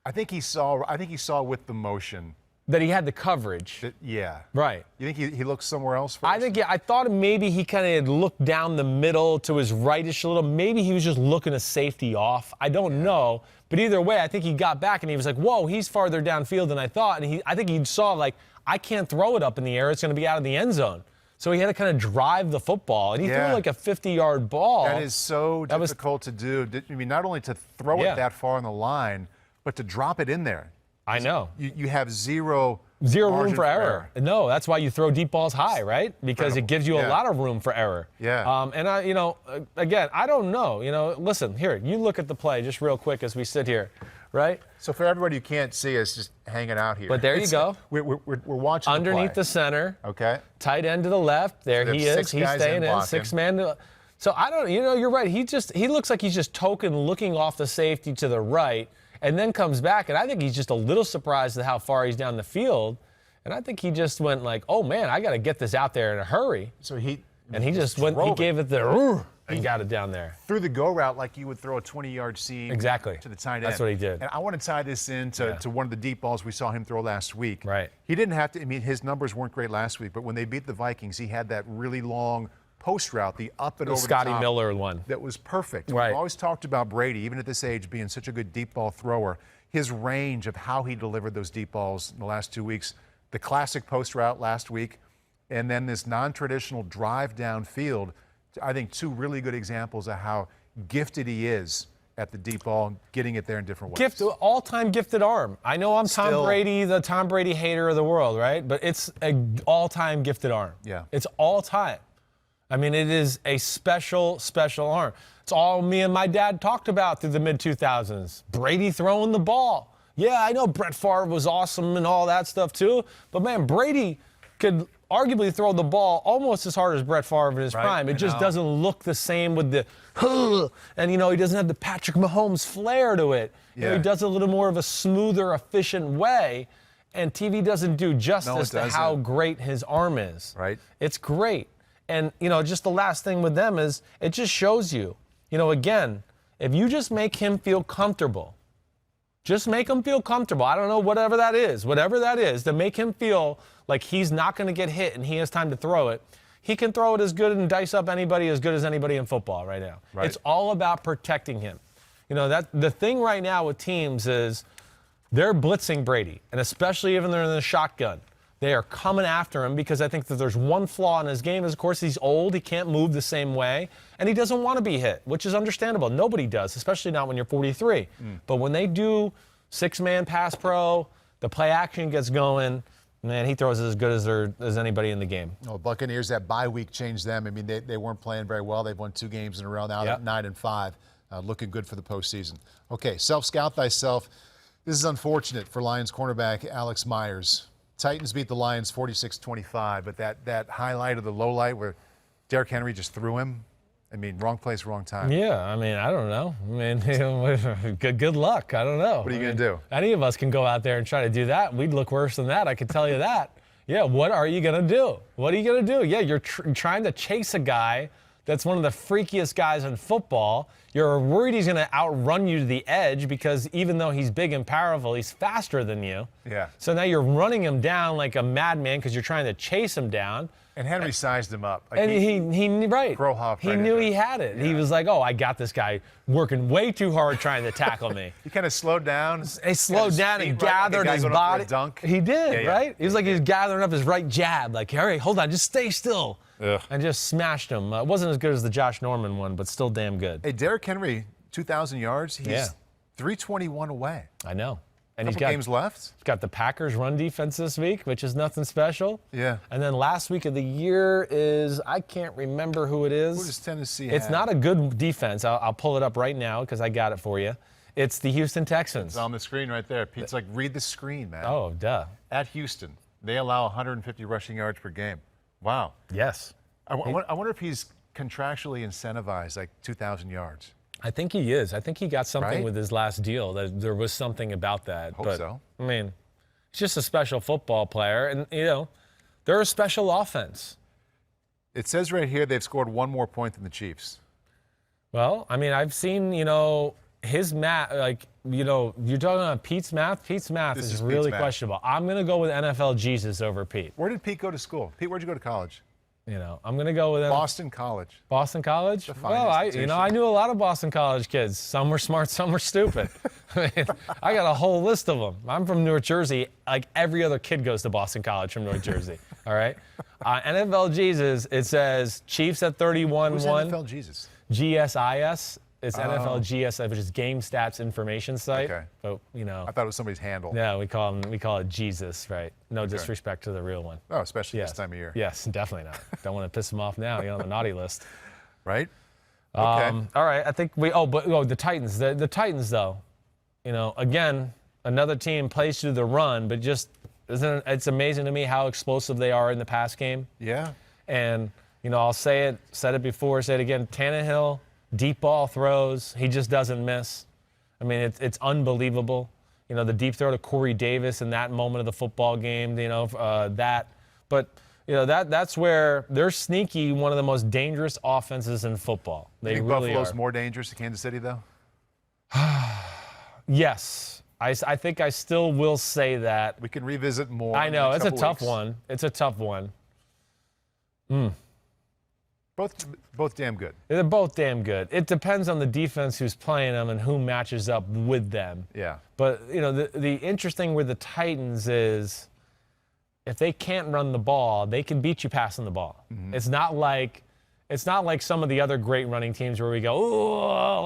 I think he saw with the motion that he had the coverage. Yeah. Right. You think he looked somewhere else first? I thought maybe he kind of had looked down the middle to his rightish a little. Maybe he was just looking a safety off. I don't know. But either way, I think he got back and he was like, whoa, he's farther downfield than I thought. And I think he saw, like, I can't throw it up in the air. It's going to be out of the end zone. So he had to kind of drive the football. And he threw like a 50-yard ball. That is so difficult to do. I mean, not only to throw it that far on the line, but to drop it in there. I know. You have zero room for error. No, that's why you throw deep balls high, right? Because it gives you a lot of room for error. Yeah. And again, I don't know. Listen, here, you look at the play just real quick as we sit here, right? So for everybody who can't see us, just hanging out here. But there you go. We're watching underneath the center. Okay. Tight end to the left. There he is. He's staying in. 6 man. So I don't. You're right. He looks like he's just token looking off the safety to the right. And then comes back, and I think he's just a little surprised at how far he's down the field. And I think he just went like, oh, man, I got to get this out there in a hurry. So he just went, he gave it and got it down there. Threw the go route like you would throw a 20-yard seam to the tight end. That's what he did. And I want to tie this into to one of the deep balls we saw him throw last week. Right. He didn't have to, I mean, his numbers weren't great last week, but when they beat the Vikings, he had that really long post route, the up and over Scotty the top. Miller one. That was perfect. Right. We've always talked about Brady, even at this age, being such a good deep ball thrower. His range of how he delivered those deep balls in the last 2 weeks, the classic post route last week, and then this non-traditional drive downfield, I think 2 really good examples of how gifted he is at the deep ball and getting it there in different ways. All-time gifted arm. I know I'm Tom Brady, the Tom Brady hater of the world, right? But it's an all-time gifted arm. Yeah. It's all-time. I mean, it is a special, special arm. It's all me and my dad talked about through the mid-2000s. Brady throwing the ball. Yeah, I know Brett Favre was awesome and all that stuff too, but man, Brady could arguably throw the ball almost as hard as Brett Favre in his prime. It just doesn't look the same with the and he doesn't have the Patrick Mahomes flair to it. He does it a little more of a smoother, efficient way, and TV doesn't do justice to how great his arm is. Right. It's great. And, just the last thing with them is it just shows you, again, if you just make him feel comfortable, just make him feel comfortable. I don't know, whatever that is, to make him feel like he's not going to get hit and he has time to throw it. He can throw it as good and dice up anybody as good as anybody in football right now. Right. It's all about protecting him. That the thing right now with teams is they're blitzing Brady, and especially if they're in the shotgun. They are coming after him because I think that there's one flaw in his game is, of course, he's old. He can't move the same way, and he doesn't want to be hit, which is understandable. Nobody does, especially not when you're 43. But when they do 6-man pass pro, the play action gets going, man, he throws as good as anybody in the game. Oh, Buccaneers, that bye week changed them. I mean, they weren't playing very well. They've won 2 games in a row now. They're 9-5, looking good for the postseason. Okay, self-scout thyself. This is unfortunate for Lions cornerback Alex Myers. Titans beat the Lions 46-25, but that highlight of the low light where Derrick Henry just threw him, I mean, wrong place, wrong time. Yeah, I mean, I don't know. I mean, good luck. I don't know. What are you going to do? Any of us can go out there and try to do that. We'd look worse than that, I can tell you that. Yeah, what are you going to do? What are you going to do? Yeah, you're trying to chase a guy that's one of the freakiest guys in football. You're worried he's going to outrun you to the edge because even though he's big and powerful, he's faster than you. Yeah. So now you're running him down like a madman because you're trying to chase him down. And Henry sized him up. Like and he right. He knew he had it. Yeah. He was like, oh, I got this guy working way too hard trying to tackle me. He kind of slowed down. He slowed down and gathered his body. Dunk. He did, right? He was like he was gathering up his right jab. Like, all right, hold on, just stay still. Ugh. And just smashed him. It wasn't as good as the Josh Norman one, but still damn good. Hey, Derrick Henry, 2,000 yards. He's 321 away. I know. And he's got games left. He's got the Packers run defense this week, which is nothing special. Yeah. And then last week of the year is, I can't remember who it is. Who does Tennessee It's have? not a good defense. I'll pull it up right now because I got it for you. It's the Houston Texans. It's on the screen right there. Pete's like, read the screen, man. Oh, duh. At Houston, they allow 150 rushing yards per game. Wow. Yes. I wonder if he's contractually incentivized, like 2,000 yards. I think he is. I think he got something Right? with his last deal. That there was something about that. Hope but, so. I mean, he's just a special football player, and they're a special offense. It says right here they've scored one more point than the Chiefs. Well, I mean, I've seen his math, like, you're talking about Pete's math. Pete's math is really questionable. I'm going to go with NFL Jesus over Pete. Where did Pete go to school? Pete, where'd you go to college? I'm going to go with Boston College. Boston College? Well, I knew a lot of Boston College kids. Some were smart, some were stupid. I got a whole list of them. I'm from North Jersey. Like every other kid goes to Boston College from North Jersey. All right? NFL Jesus, it says Chiefs at 31-1. Who's NFL Jesus? GSIS. It's NFL GSI, which is Game Stats Information Site. Okay. But, I thought it was somebody's handle. Yeah, we call it Jesus, right? No disrespect to the real one. Oh, especially this time of year. Yes, definitely not. Don't want to piss him off now. You're on the naughty list. Right? Okay. All right, I think the Titans. The Titans, though, again, another team plays through the run, but just it's amazing to me how explosive they are in the pass game. Yeah. And, I'll said it before, say it again, Tannehill, deep ball throws, he just doesn't miss. I mean, it's unbelievable. The deep throw to Corey Davis in that moment of the football game, that. But, that's where they're sneaky, one of the most dangerous offenses in football. They really Buffalo's are. more dangerous than Kansas City, though? Yes. I think I still will say that. We can revisit more. I know. It's a tough weeks. one. It's a tough one. Both damn good. They're both damn good. It depends on the defense who's playing them and who matches up with them. Yeah. But, the interesting with the Titans is if they can't run the ball, they can beat you passing the ball. Mm-hmm. It's not like some of the other great running teams where we go,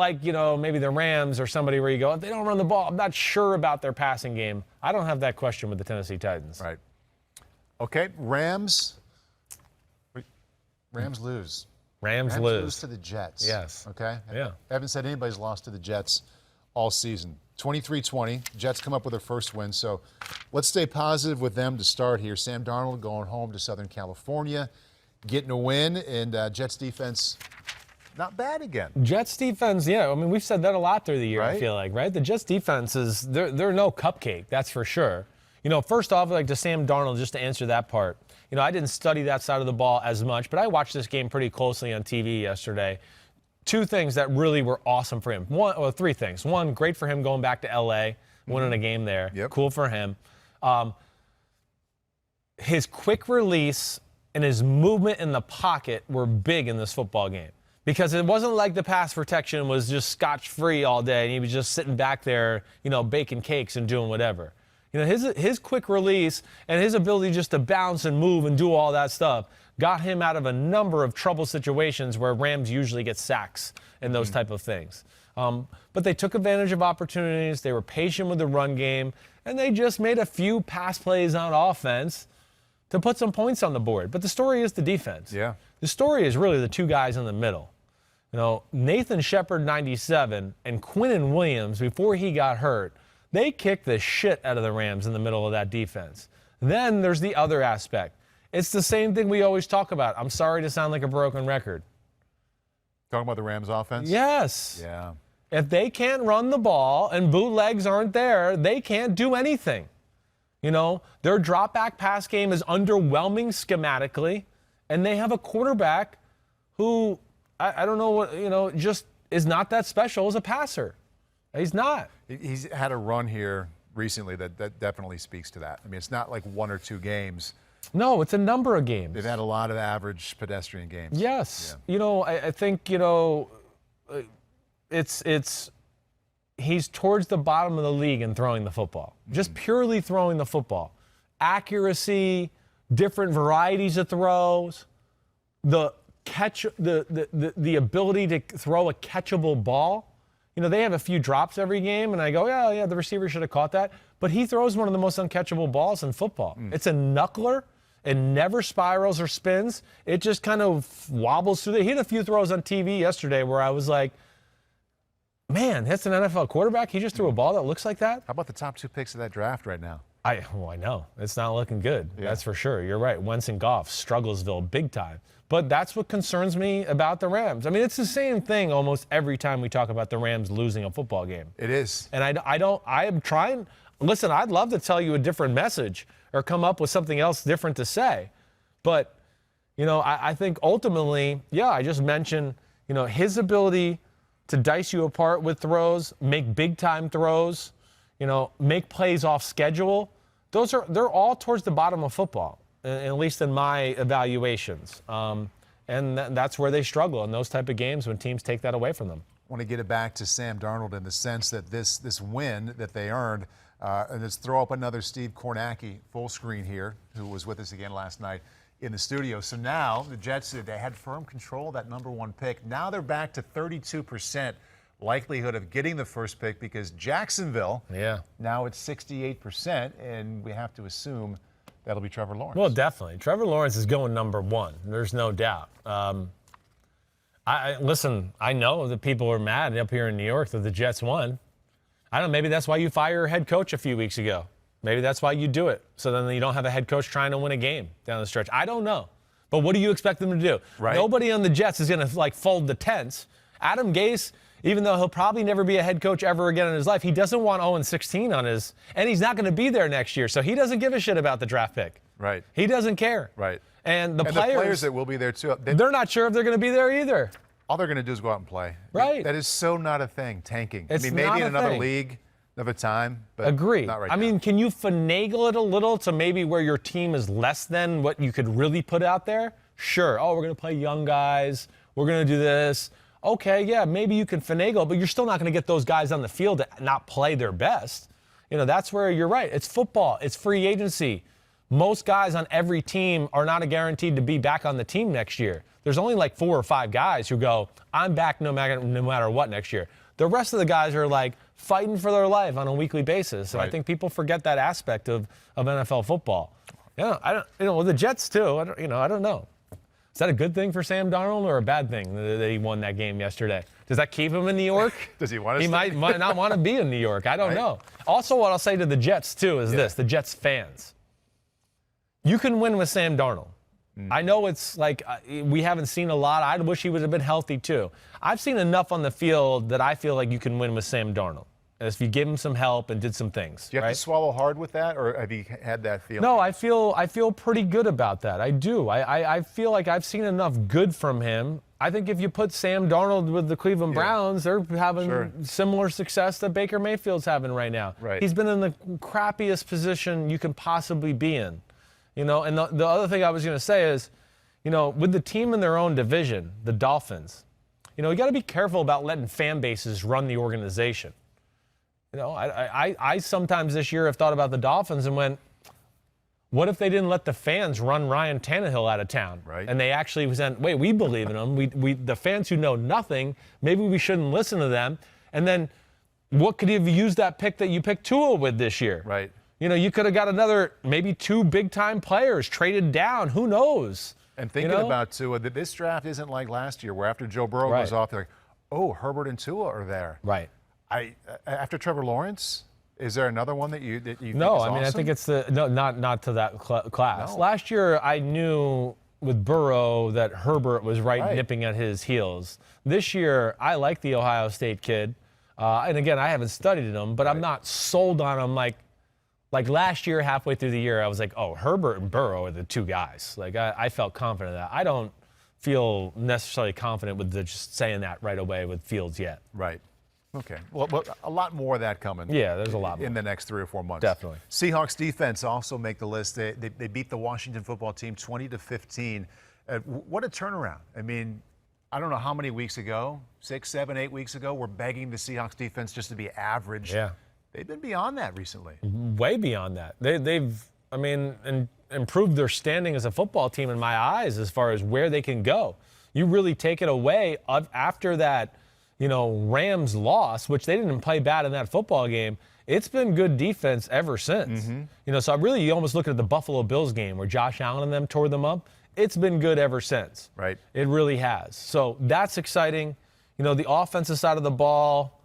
maybe the Rams or somebody where you go, if they don't run the ball, I'm not sure about their passing game. I don't have that question with the Tennessee Titans. Right. Okay, Rams lose. Rams lose to the Jets. Yes. Okay? Yeah. I haven't said anybody's lost to the Jets all season. 23-20. Jets come up with their first win. So let's stay positive with them to start here. Sam Darnold going home to Southern California, getting a win, and Jets defense not bad again. Jets defense, yeah. I mean, we've said that a lot through the year, right? I feel like, right? The Jets defense they're no cupcake, that's for sure. First off, like to Sam Darnold, just to answer that part, I didn't study that side of the ball as much, but I watched this game pretty closely on TV yesterday. Two things that really were awesome for him. Three things. One, great for him going back to LA, winning a game there. Yep. Cool for him. His quick release and his movement in the pocket were big in this football game because it wasn't like the pass protection was just scotch-free all day and he was just sitting back there, baking cakes and doing whatever. His quick release and his ability just to bounce and move and do all that stuff got him out of a number of trouble situations where Rams usually get sacks and those type of things. But they took advantage of opportunities. They were patient with the run game, and they just made a few pass plays on offense to put some points on the board. But the story is the defense. Yeah. The story is really the two guys in the middle. Nathan Shepard, 97, and Quinnen Williams, before he got hurt, they kicked the shit out of the Rams in the middle of that defense. Then there's the other aspect. It's the same thing we always talk about. I'm sorry to sound like a broken record. Talking about the Rams offense? Yes. Yeah. If they can't run the ball and bootlegs aren't there, they can't do anything. Their drop-back pass game is underwhelming schematically, and they have a quarterback who, I don't know what, just is not that special as a passer. He's not. He's had a run here recently that definitely speaks to that. I mean, it's not like one or two games. No, it's a number of games. They've had a lot of average pedestrian games. Yes. Yeah. I think, he's towards the bottom of the league in throwing the football. Just purely throwing the football. Accuracy, different varieties of throws, the ability to throw a catchable ball. They have a few drops every game, and I go, yeah, the receiver should have caught that. But he throws one of the most uncatchable balls in football. It's a knuckler. It never spirals or spins. It just kind of wobbles through. He had a few throws on TV yesterday where I was like, man, that's an NFL quarterback. He just threw a ball that looks like that. How about the top two picks of that draft right now? I know. It's not looking good. Yeah. That's for sure. You're right. Wentz and Goff, Strugglesville, big time. But that's what concerns me about the Rams. I mean, it's the same thing almost every time we talk about the Rams losing a football game. It is. And I am trying. Listen, I'd love to tell you a different message or come up with something else different to say. But, I think ultimately, I just mentioned, his ability to dice you apart with throws, make big-time throws, make plays off schedule. They're all towards the bottom of football, at least in my evaluations. And that's where they struggle in those type of games when teams take that away from them. I want to get it back to Sam Darnold in the sense that this win that they earned, and let's throw up another Steve Kornacki full screen here, who was with us again last night in the studio. So now the Jets, they had firm control of that number 1 pick. Now they're back to 32% likelihood of getting the first pick because Jacksonville, now it's 68%, and we have to assume that'll be Trevor Lawrence. Well, definitely. Trevor Lawrence is going number 1. There's no doubt. Listen, I know that people are mad up here in New York that the Jets won. I don't know, maybe that's why you fire your head coach a few weeks ago. Maybe that's why you do it. So then you don't have a head coach trying to win a game down the stretch. I don't know. But what do you expect them to do? Right. Nobody on the Jets is going to, fold the tents. Adam Gase, even though he'll probably never be a head coach ever again in his life, he doesn't want 0-16 on his, and he's not going to be there next year. So he doesn't give a shit about the draft pick. Right. He doesn't care. Right. And the players that will be there, too. They're not sure if they're going to be there either. All they're going to do is go out and play. Right. That is so not a thing, tanking. It's maybe not in a another thing. league, another time, but Agree. not right I now. mean, can you finagle it a little to maybe where your team is less than what you could really put out there? Sure. Oh, we're going to play young guys. We're going to do this. Okay, yeah, maybe you can finagle, but you're still not going to get those guys on the field to not play their best. That's where you're right. It's football. It's free agency. Most guys on every team are not guaranteed to be back on the team next year. There's only 4 or 5 guys who go, I'm back no matter what next year. The rest of the guys are fighting for their life on a weekly basis. And Right. I think people forget that aspect of NFL football. I don't. The Jets too. I don't know. Is that a good thing for Sam Darnold or a bad thing that he won that game yesterday? Does that keep him in New York? Does he want to He stay? might not want to be in New York. I don't Right. know. Also, what I'll say to the Jets too is this: the Jets fans. You can win with Sam Darnold. I know it's we haven't seen a lot. I wish he would have been healthy too. I've seen enough on the field that I feel like you can win with Sam Darnold if you give him some help and did some things. Do you have to swallow hard with that, or have you had that feeling? No, I feel pretty good about that. I do. I feel like I've seen enough good from him. I think if you put Sam Darnold with the Cleveland Browns, they're having similar success that Baker Mayfield's having right now. Right. He's been in the crappiest position you can possibly be in. And the other thing I was going to say is, with the team in their own division, the Dolphins, you got to be careful about letting fan bases run the organization. I sometimes this year have thought about the Dolphins and went, what if they didn't let the fans run Ryan Tannehill out of town? Right. And they actually said, wait, we believe in him. We the fans who know nothing, maybe we shouldn't listen to them. And then what could you have used that pick that you picked Tua with this year? Right. You could have got another, maybe 2 big-time players traded down. Who knows? And thinking about Tua, this draft isn't like last year where after Joe Burrow goes off, they're like, oh, Herbert and Tua are there. Right. After Trevor Lawrence, is there another one that you think No, is I mean, awesome? I think it's not to that class. No. Last year, I knew with Burrow that Herbert was right nipping at his heels. This year, I like the Ohio State kid. And again, I haven't studied him, but I'm not sold on him like last year, halfway through the year, I was like, oh, Herbert and Burrow are the 2 guys. I felt confident in that. I don't feel necessarily confident with just saying that right away with Fields yet. Right. Okay. Well, a lot more of that coming. Yeah, there's a lot more. In the next 3 or 4 months. Definitely. Seahawks defense also make the list. They beat the Washington football team 20-15. What a turnaround. I mean, I don't know how many weeks ago, 6, 7, 8 weeks ago, we're begging the Seahawks defense just to be average. Yeah. They've been beyond that recently. Way beyond that. They've improved their standing as a football team in my eyes as far as where they can go. You really take it away after that, Rams loss, which they didn't play bad in that football game. It's been good defense ever since. Mm-hmm. So really you almost look at the Buffalo Bills game where Josh Allen and them tore them up. It's been good ever since. Right. It really has. So that's exciting. The offensive side of the ball,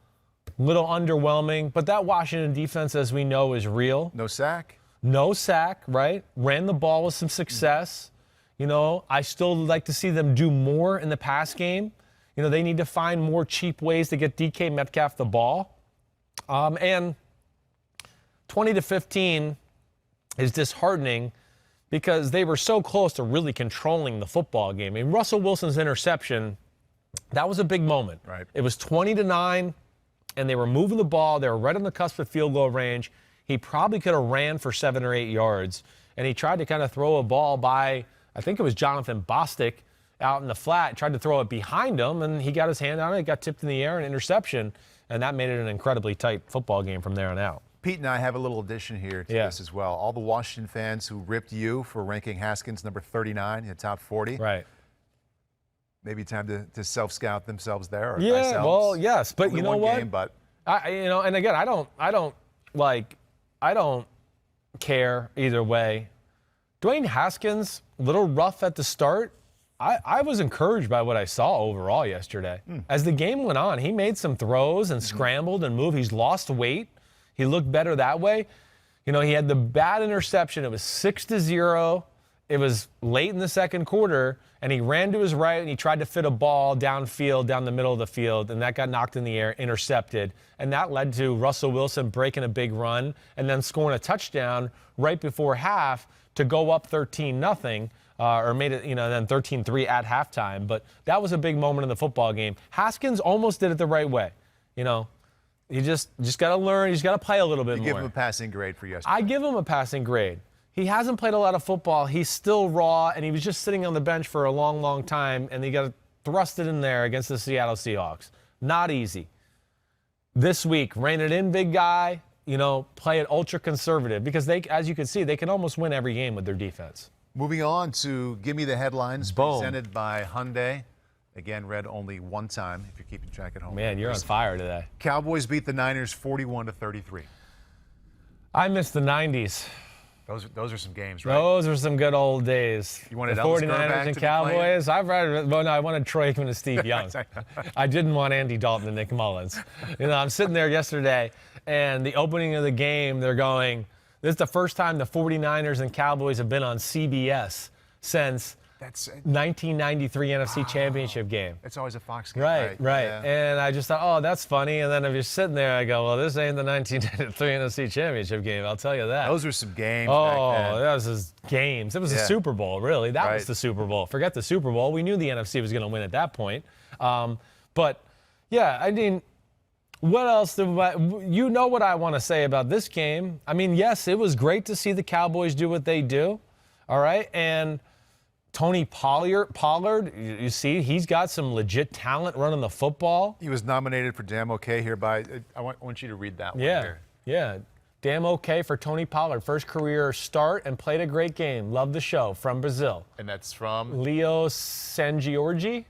little underwhelming, but that Washington defense, as we know, is real. No sack? No sack, right? Ran the ball with some success. I still like to see them do more in the pass game. They need to find more cheap ways to get DK Metcalf the ball. And 20-15 is disheartening because they were so close to really controlling the football game. I mean, Russell Wilson's interception That was a big moment. Right. It was 20-9, and they were moving the ball. They were right on the cusp of field goal range. He probably could have ran for 7 or 8 yards, and he tried to kind of throw a ball by, I think it was Jonathan Bostic, out in the flat, tried to throw it behind him, and he got his hand on it. It got tipped in the air, an interception, and that made it an incredibly tight football game from there on out. Pete and I have a little addition here to this as well. All the Washington fans who ripped you for ranking Haskins number 39 in the top 40. Right. Maybe time to self-scout themselves there. Or Yeah, themselves. well, yes, but Only you know one what? Game, but And again, I don't care either way. Dwayne Haskins, a little rough at the start. I was encouraged by what I saw overall yesterday. As the game went on, he made some throws and scrambled and moved. He's lost weight. He looked better that way. You know, he had the bad interception. It was 6-0. It was late in the second quarter, and he ran to his right, and he tried to fit a ball downfield, down the middle of the field, and that got knocked in the air, intercepted. And that led to Russell Wilson breaking a big run and then scoring a touchdown right before half to go up 13-0. Or made it, then 13-3 at halftime. But that was a big moment in the football game. Haskins almost did it the right way. You just got to learn. You just got to play a little bit more. You give him a passing grade for yesterday. I give him a passing grade. He hasn't played a lot of football. He's still raw, and he was just sitting on the bench for a long, long time, and he got thrusted in there against the Seattle Seahawks. Not easy. This week, rein it in, big guy. Play it ultra conservative because they, as you can see, they can almost win every game with their defense. Moving on to Give Me the Headlines, Boom. presented by Hyundai. Again, read only one time if you're keeping track at home. Man, you're on fire today. Cowboys beat the Niners 41-33. I miss the 90s. Those are some games, right? Those are some good old days. You wanted the Elvis 49ers Grbac and to be Cowboys. I wanted Troy Aikman and Steve Young. I didn't want Andy Dalton and Nick Mullins. I'm sitting there yesterday, and the opening of the game, they're going, this is the first time the 49ers and Cowboys have been on CBS since 1993 NFC Championship game. It's always a Fox game. Right. Yeah. And I just thought, oh, that's funny. And then if you're sitting there, I go, well, this ain't the 1993 NFC Championship game. I'll tell you that. Those were some games back then. that was just games. It was the Super Bowl, really. That was the Super Bowl. Forget the Super Bowl. We knew the NFC was going to win at that point. But, yeah, I mean, what else? You know what I want to say about this game. I mean, yes, it was great to see the Cowboys do what they do. All right? And Tony Pollard, you see, he's got some legit talent running the football. He was nominated for Damn Okay here by, I want you to read that one here. Yeah. Damn okay for Tony Pollard. First career start and played a great game. Love the show. From Brazil. And that's from? Leo Sangiorgi.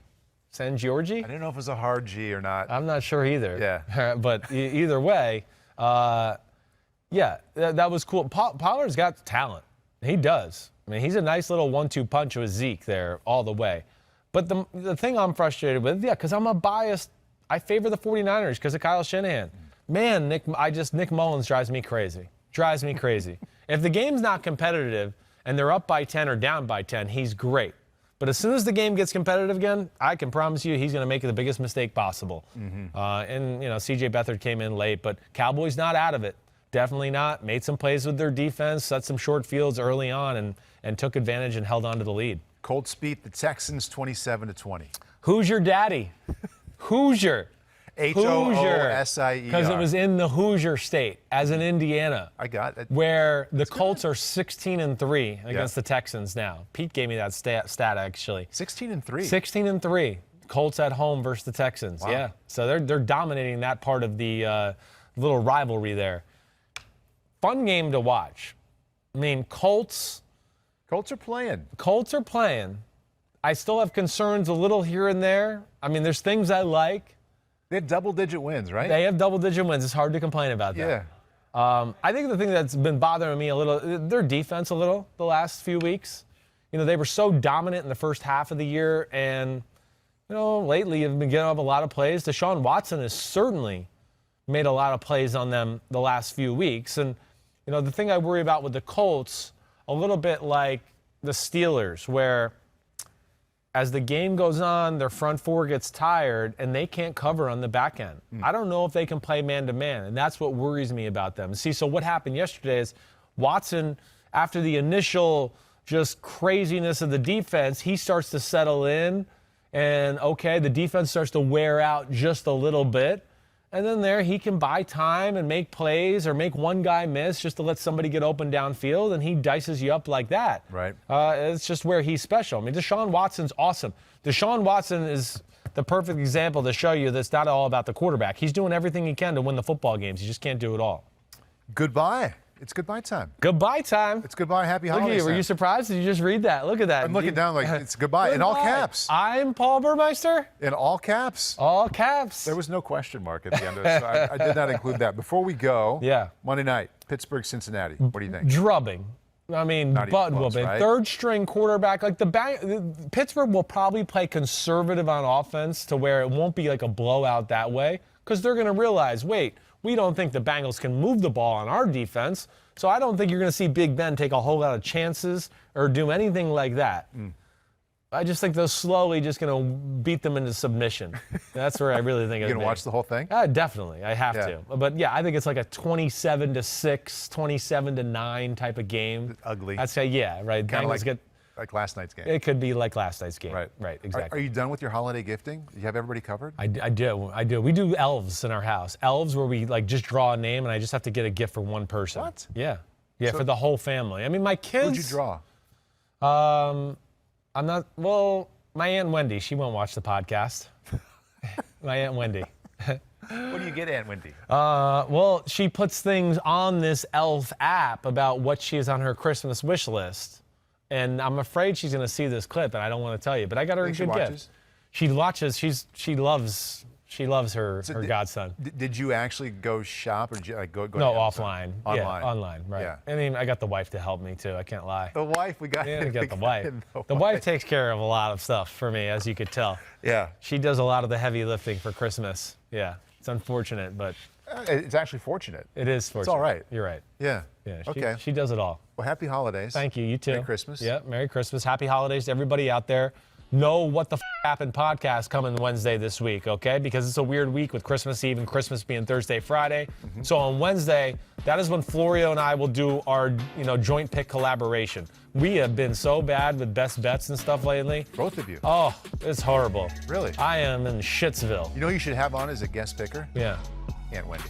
I didn't know if it was a hard G or not. I'm not sure either. Yeah. But either way, that was cool. Pollard's got talent. He does. I mean, he's a nice little 1-2 punch with Zeke there all the way. But the thing I'm frustrated with, because I'm a biased, I favor the 49ers because of Kyle Shanahan. Man, Nick Mullins drives me crazy. If the game's not competitive and they're up by 10 or down by 10, he's great. But as soon as the game gets competitive again, I can promise you he's going to make the biggest mistake possible. C.J. Beathard came in late, but Cowboys not out of it. Definitely not. Made some plays with their defense, set some short fields early on, and took advantage and held on to the lead. Colts beat the Texans 27-20. Hoosier daddy. Hoosier. Hoosier. Because it was in the Hoosier state, as in Indiana. I got it. Where the Colts are 16-3 against the Texans now. Pete gave me that stat actually. 16-3. 16-3. Colts at home versus the Texans. Wow. Yeah. So they're dominating that part of the little rivalry there. Fun game to watch. I mean, Colts are playing. I still have concerns a little here and there. I mean, there's things I like. They had double-digit wins, right? They have double-digit wins. It's hard to complain about that. Yeah. I think the thing that's been bothering me a little, their defense a little the last few weeks. They were so dominant in the first half of the year, and, lately you've been getting up a lot of plays. Deshaun Watson has certainly made a lot of plays on them the last few weeks. And, the thing I worry about with the Colts, a little bit like the Steelers, where as the game goes on, their front four gets tired and they can't cover on the back end. I don't know if they can play man-to-man, and that's what worries me about them. See, so what happened yesterday is Watson, after the initial just craziness of the defense, he starts to settle in, and okay, the defense starts to wear out just a little bit. And then there he can buy time and make plays or make one guy miss just to let somebody get open downfield, and he dices you up like that. Right. It's just where he's special. I mean, Deshaun Watson's awesome. Deshaun Watson is the perfect example to show you that's not all about the quarterback. He's doing everything he can to win the football games. He just can't do it all. Goodbye. It's goodbye time. Goodbye time. It's goodbye. Happy Look holidays. At you. Were you surprised? Did you just read that? Look at that. I'm looking down like it's goodbye in all caps. I'm Paul Burmeister. In all caps. All caps. There was no question mark at the end of it, so I did not include that. Before we go, Monday night, Pittsburgh, Cincinnati. What do you think? Drubbing. I mean, butt whooping. Right? Third string quarterback. Like Pittsburgh will probably play conservative on offense to where it won't be like a blowout that way, because they're going to realize, wait, we don't think the Bengals can move the ball on our defense. So I don't think you're going to see Big Ben take a whole lot of chances or do anything like that. I just think they're slowly just going to beat them into submission. That's where I really think it's going to watch the whole thing? Definitely. I have to. But, yeah, I think it's like a 27-6, 27-9 type of game. Ugly. I'd say, yeah, right. Kind of like last night's game. It could be like last night's game. Right, exactly. Are you done with your holiday gifting? Do you have everybody covered? I do. We do elves in our house. Elves where we like just draw a name and I just have to get a gift for one person. What? Yeah, so, for the whole family. I mean, my kids. Who'd you draw? I'm not. Well, my Aunt Wendy. She won't watch the podcast. My Aunt Wendy. What do you get, Aunt Wendy? Well, she puts things on this elf app about what she has on her Christmas wish list. And I'm afraid she's going to see this clip, and I don't want to tell you. But I got her a good gift. She watches. She loves her godson. Did you actually go shop, or did you go? No, offline. Online. Yeah, online. Right. Yeah. I mean, I got the wife to help me too. I can't lie. The wife, we got. Yeah, I got the wife. The wife takes care of a lot of stuff for me, as you could tell. Yeah. She does a lot of the heavy lifting for Christmas. Yeah. It's unfortunate, but. It's actually fortunate. It is fortunate. It's all right. You're right. Yeah. Yeah. Okay. She does it all. Well, happy holidays. Thank you. You too. Merry Christmas. Yeah. Merry Christmas. Happy holidays to everybody out there. Know what the happened podcast coming Wednesday this week, okay? Because it's a weird week with Christmas Eve and Christmas being Thursday, Friday. So on Wednesday, that is when Florio and I will do our, joint pick collaboration. We have been so bad with best bets and stuff lately. Both of you. Oh, it's horrible. Really? I am in Shitsville. You know who you should have on as a guest picker? Yeah. Aunt Wendy.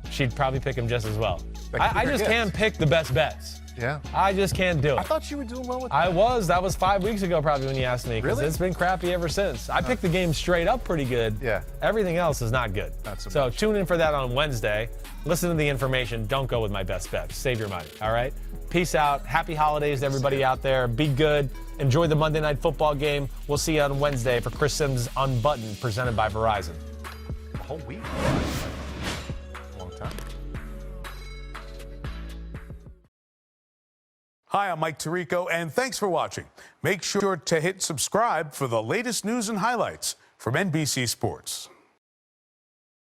She'd probably pick him just as well. I just can't pick the best bets. Yeah. I just can't do it. I thought you were doing well with that. I was. That was 5 weeks ago probably when you asked me. Because Really? It's been crappy ever since. I picked the game straight up pretty good. Yeah. Everything else is not good. Not so So much. tune in for that on Wednesday. Listen to the information. Don't go with my best bets. Save your money. All right? Peace out. Happy holidays to everybody out there. Be good. Enjoy the Monday Night Football game. We'll see you on Wednesday for Chris Simms Unbuttoned, presented by Verizon. A whole week. A long time. Hi, I'm Mike Tirico, and thanks for watching. Make sure to hit subscribe for the latest news and highlights from NBC Sports.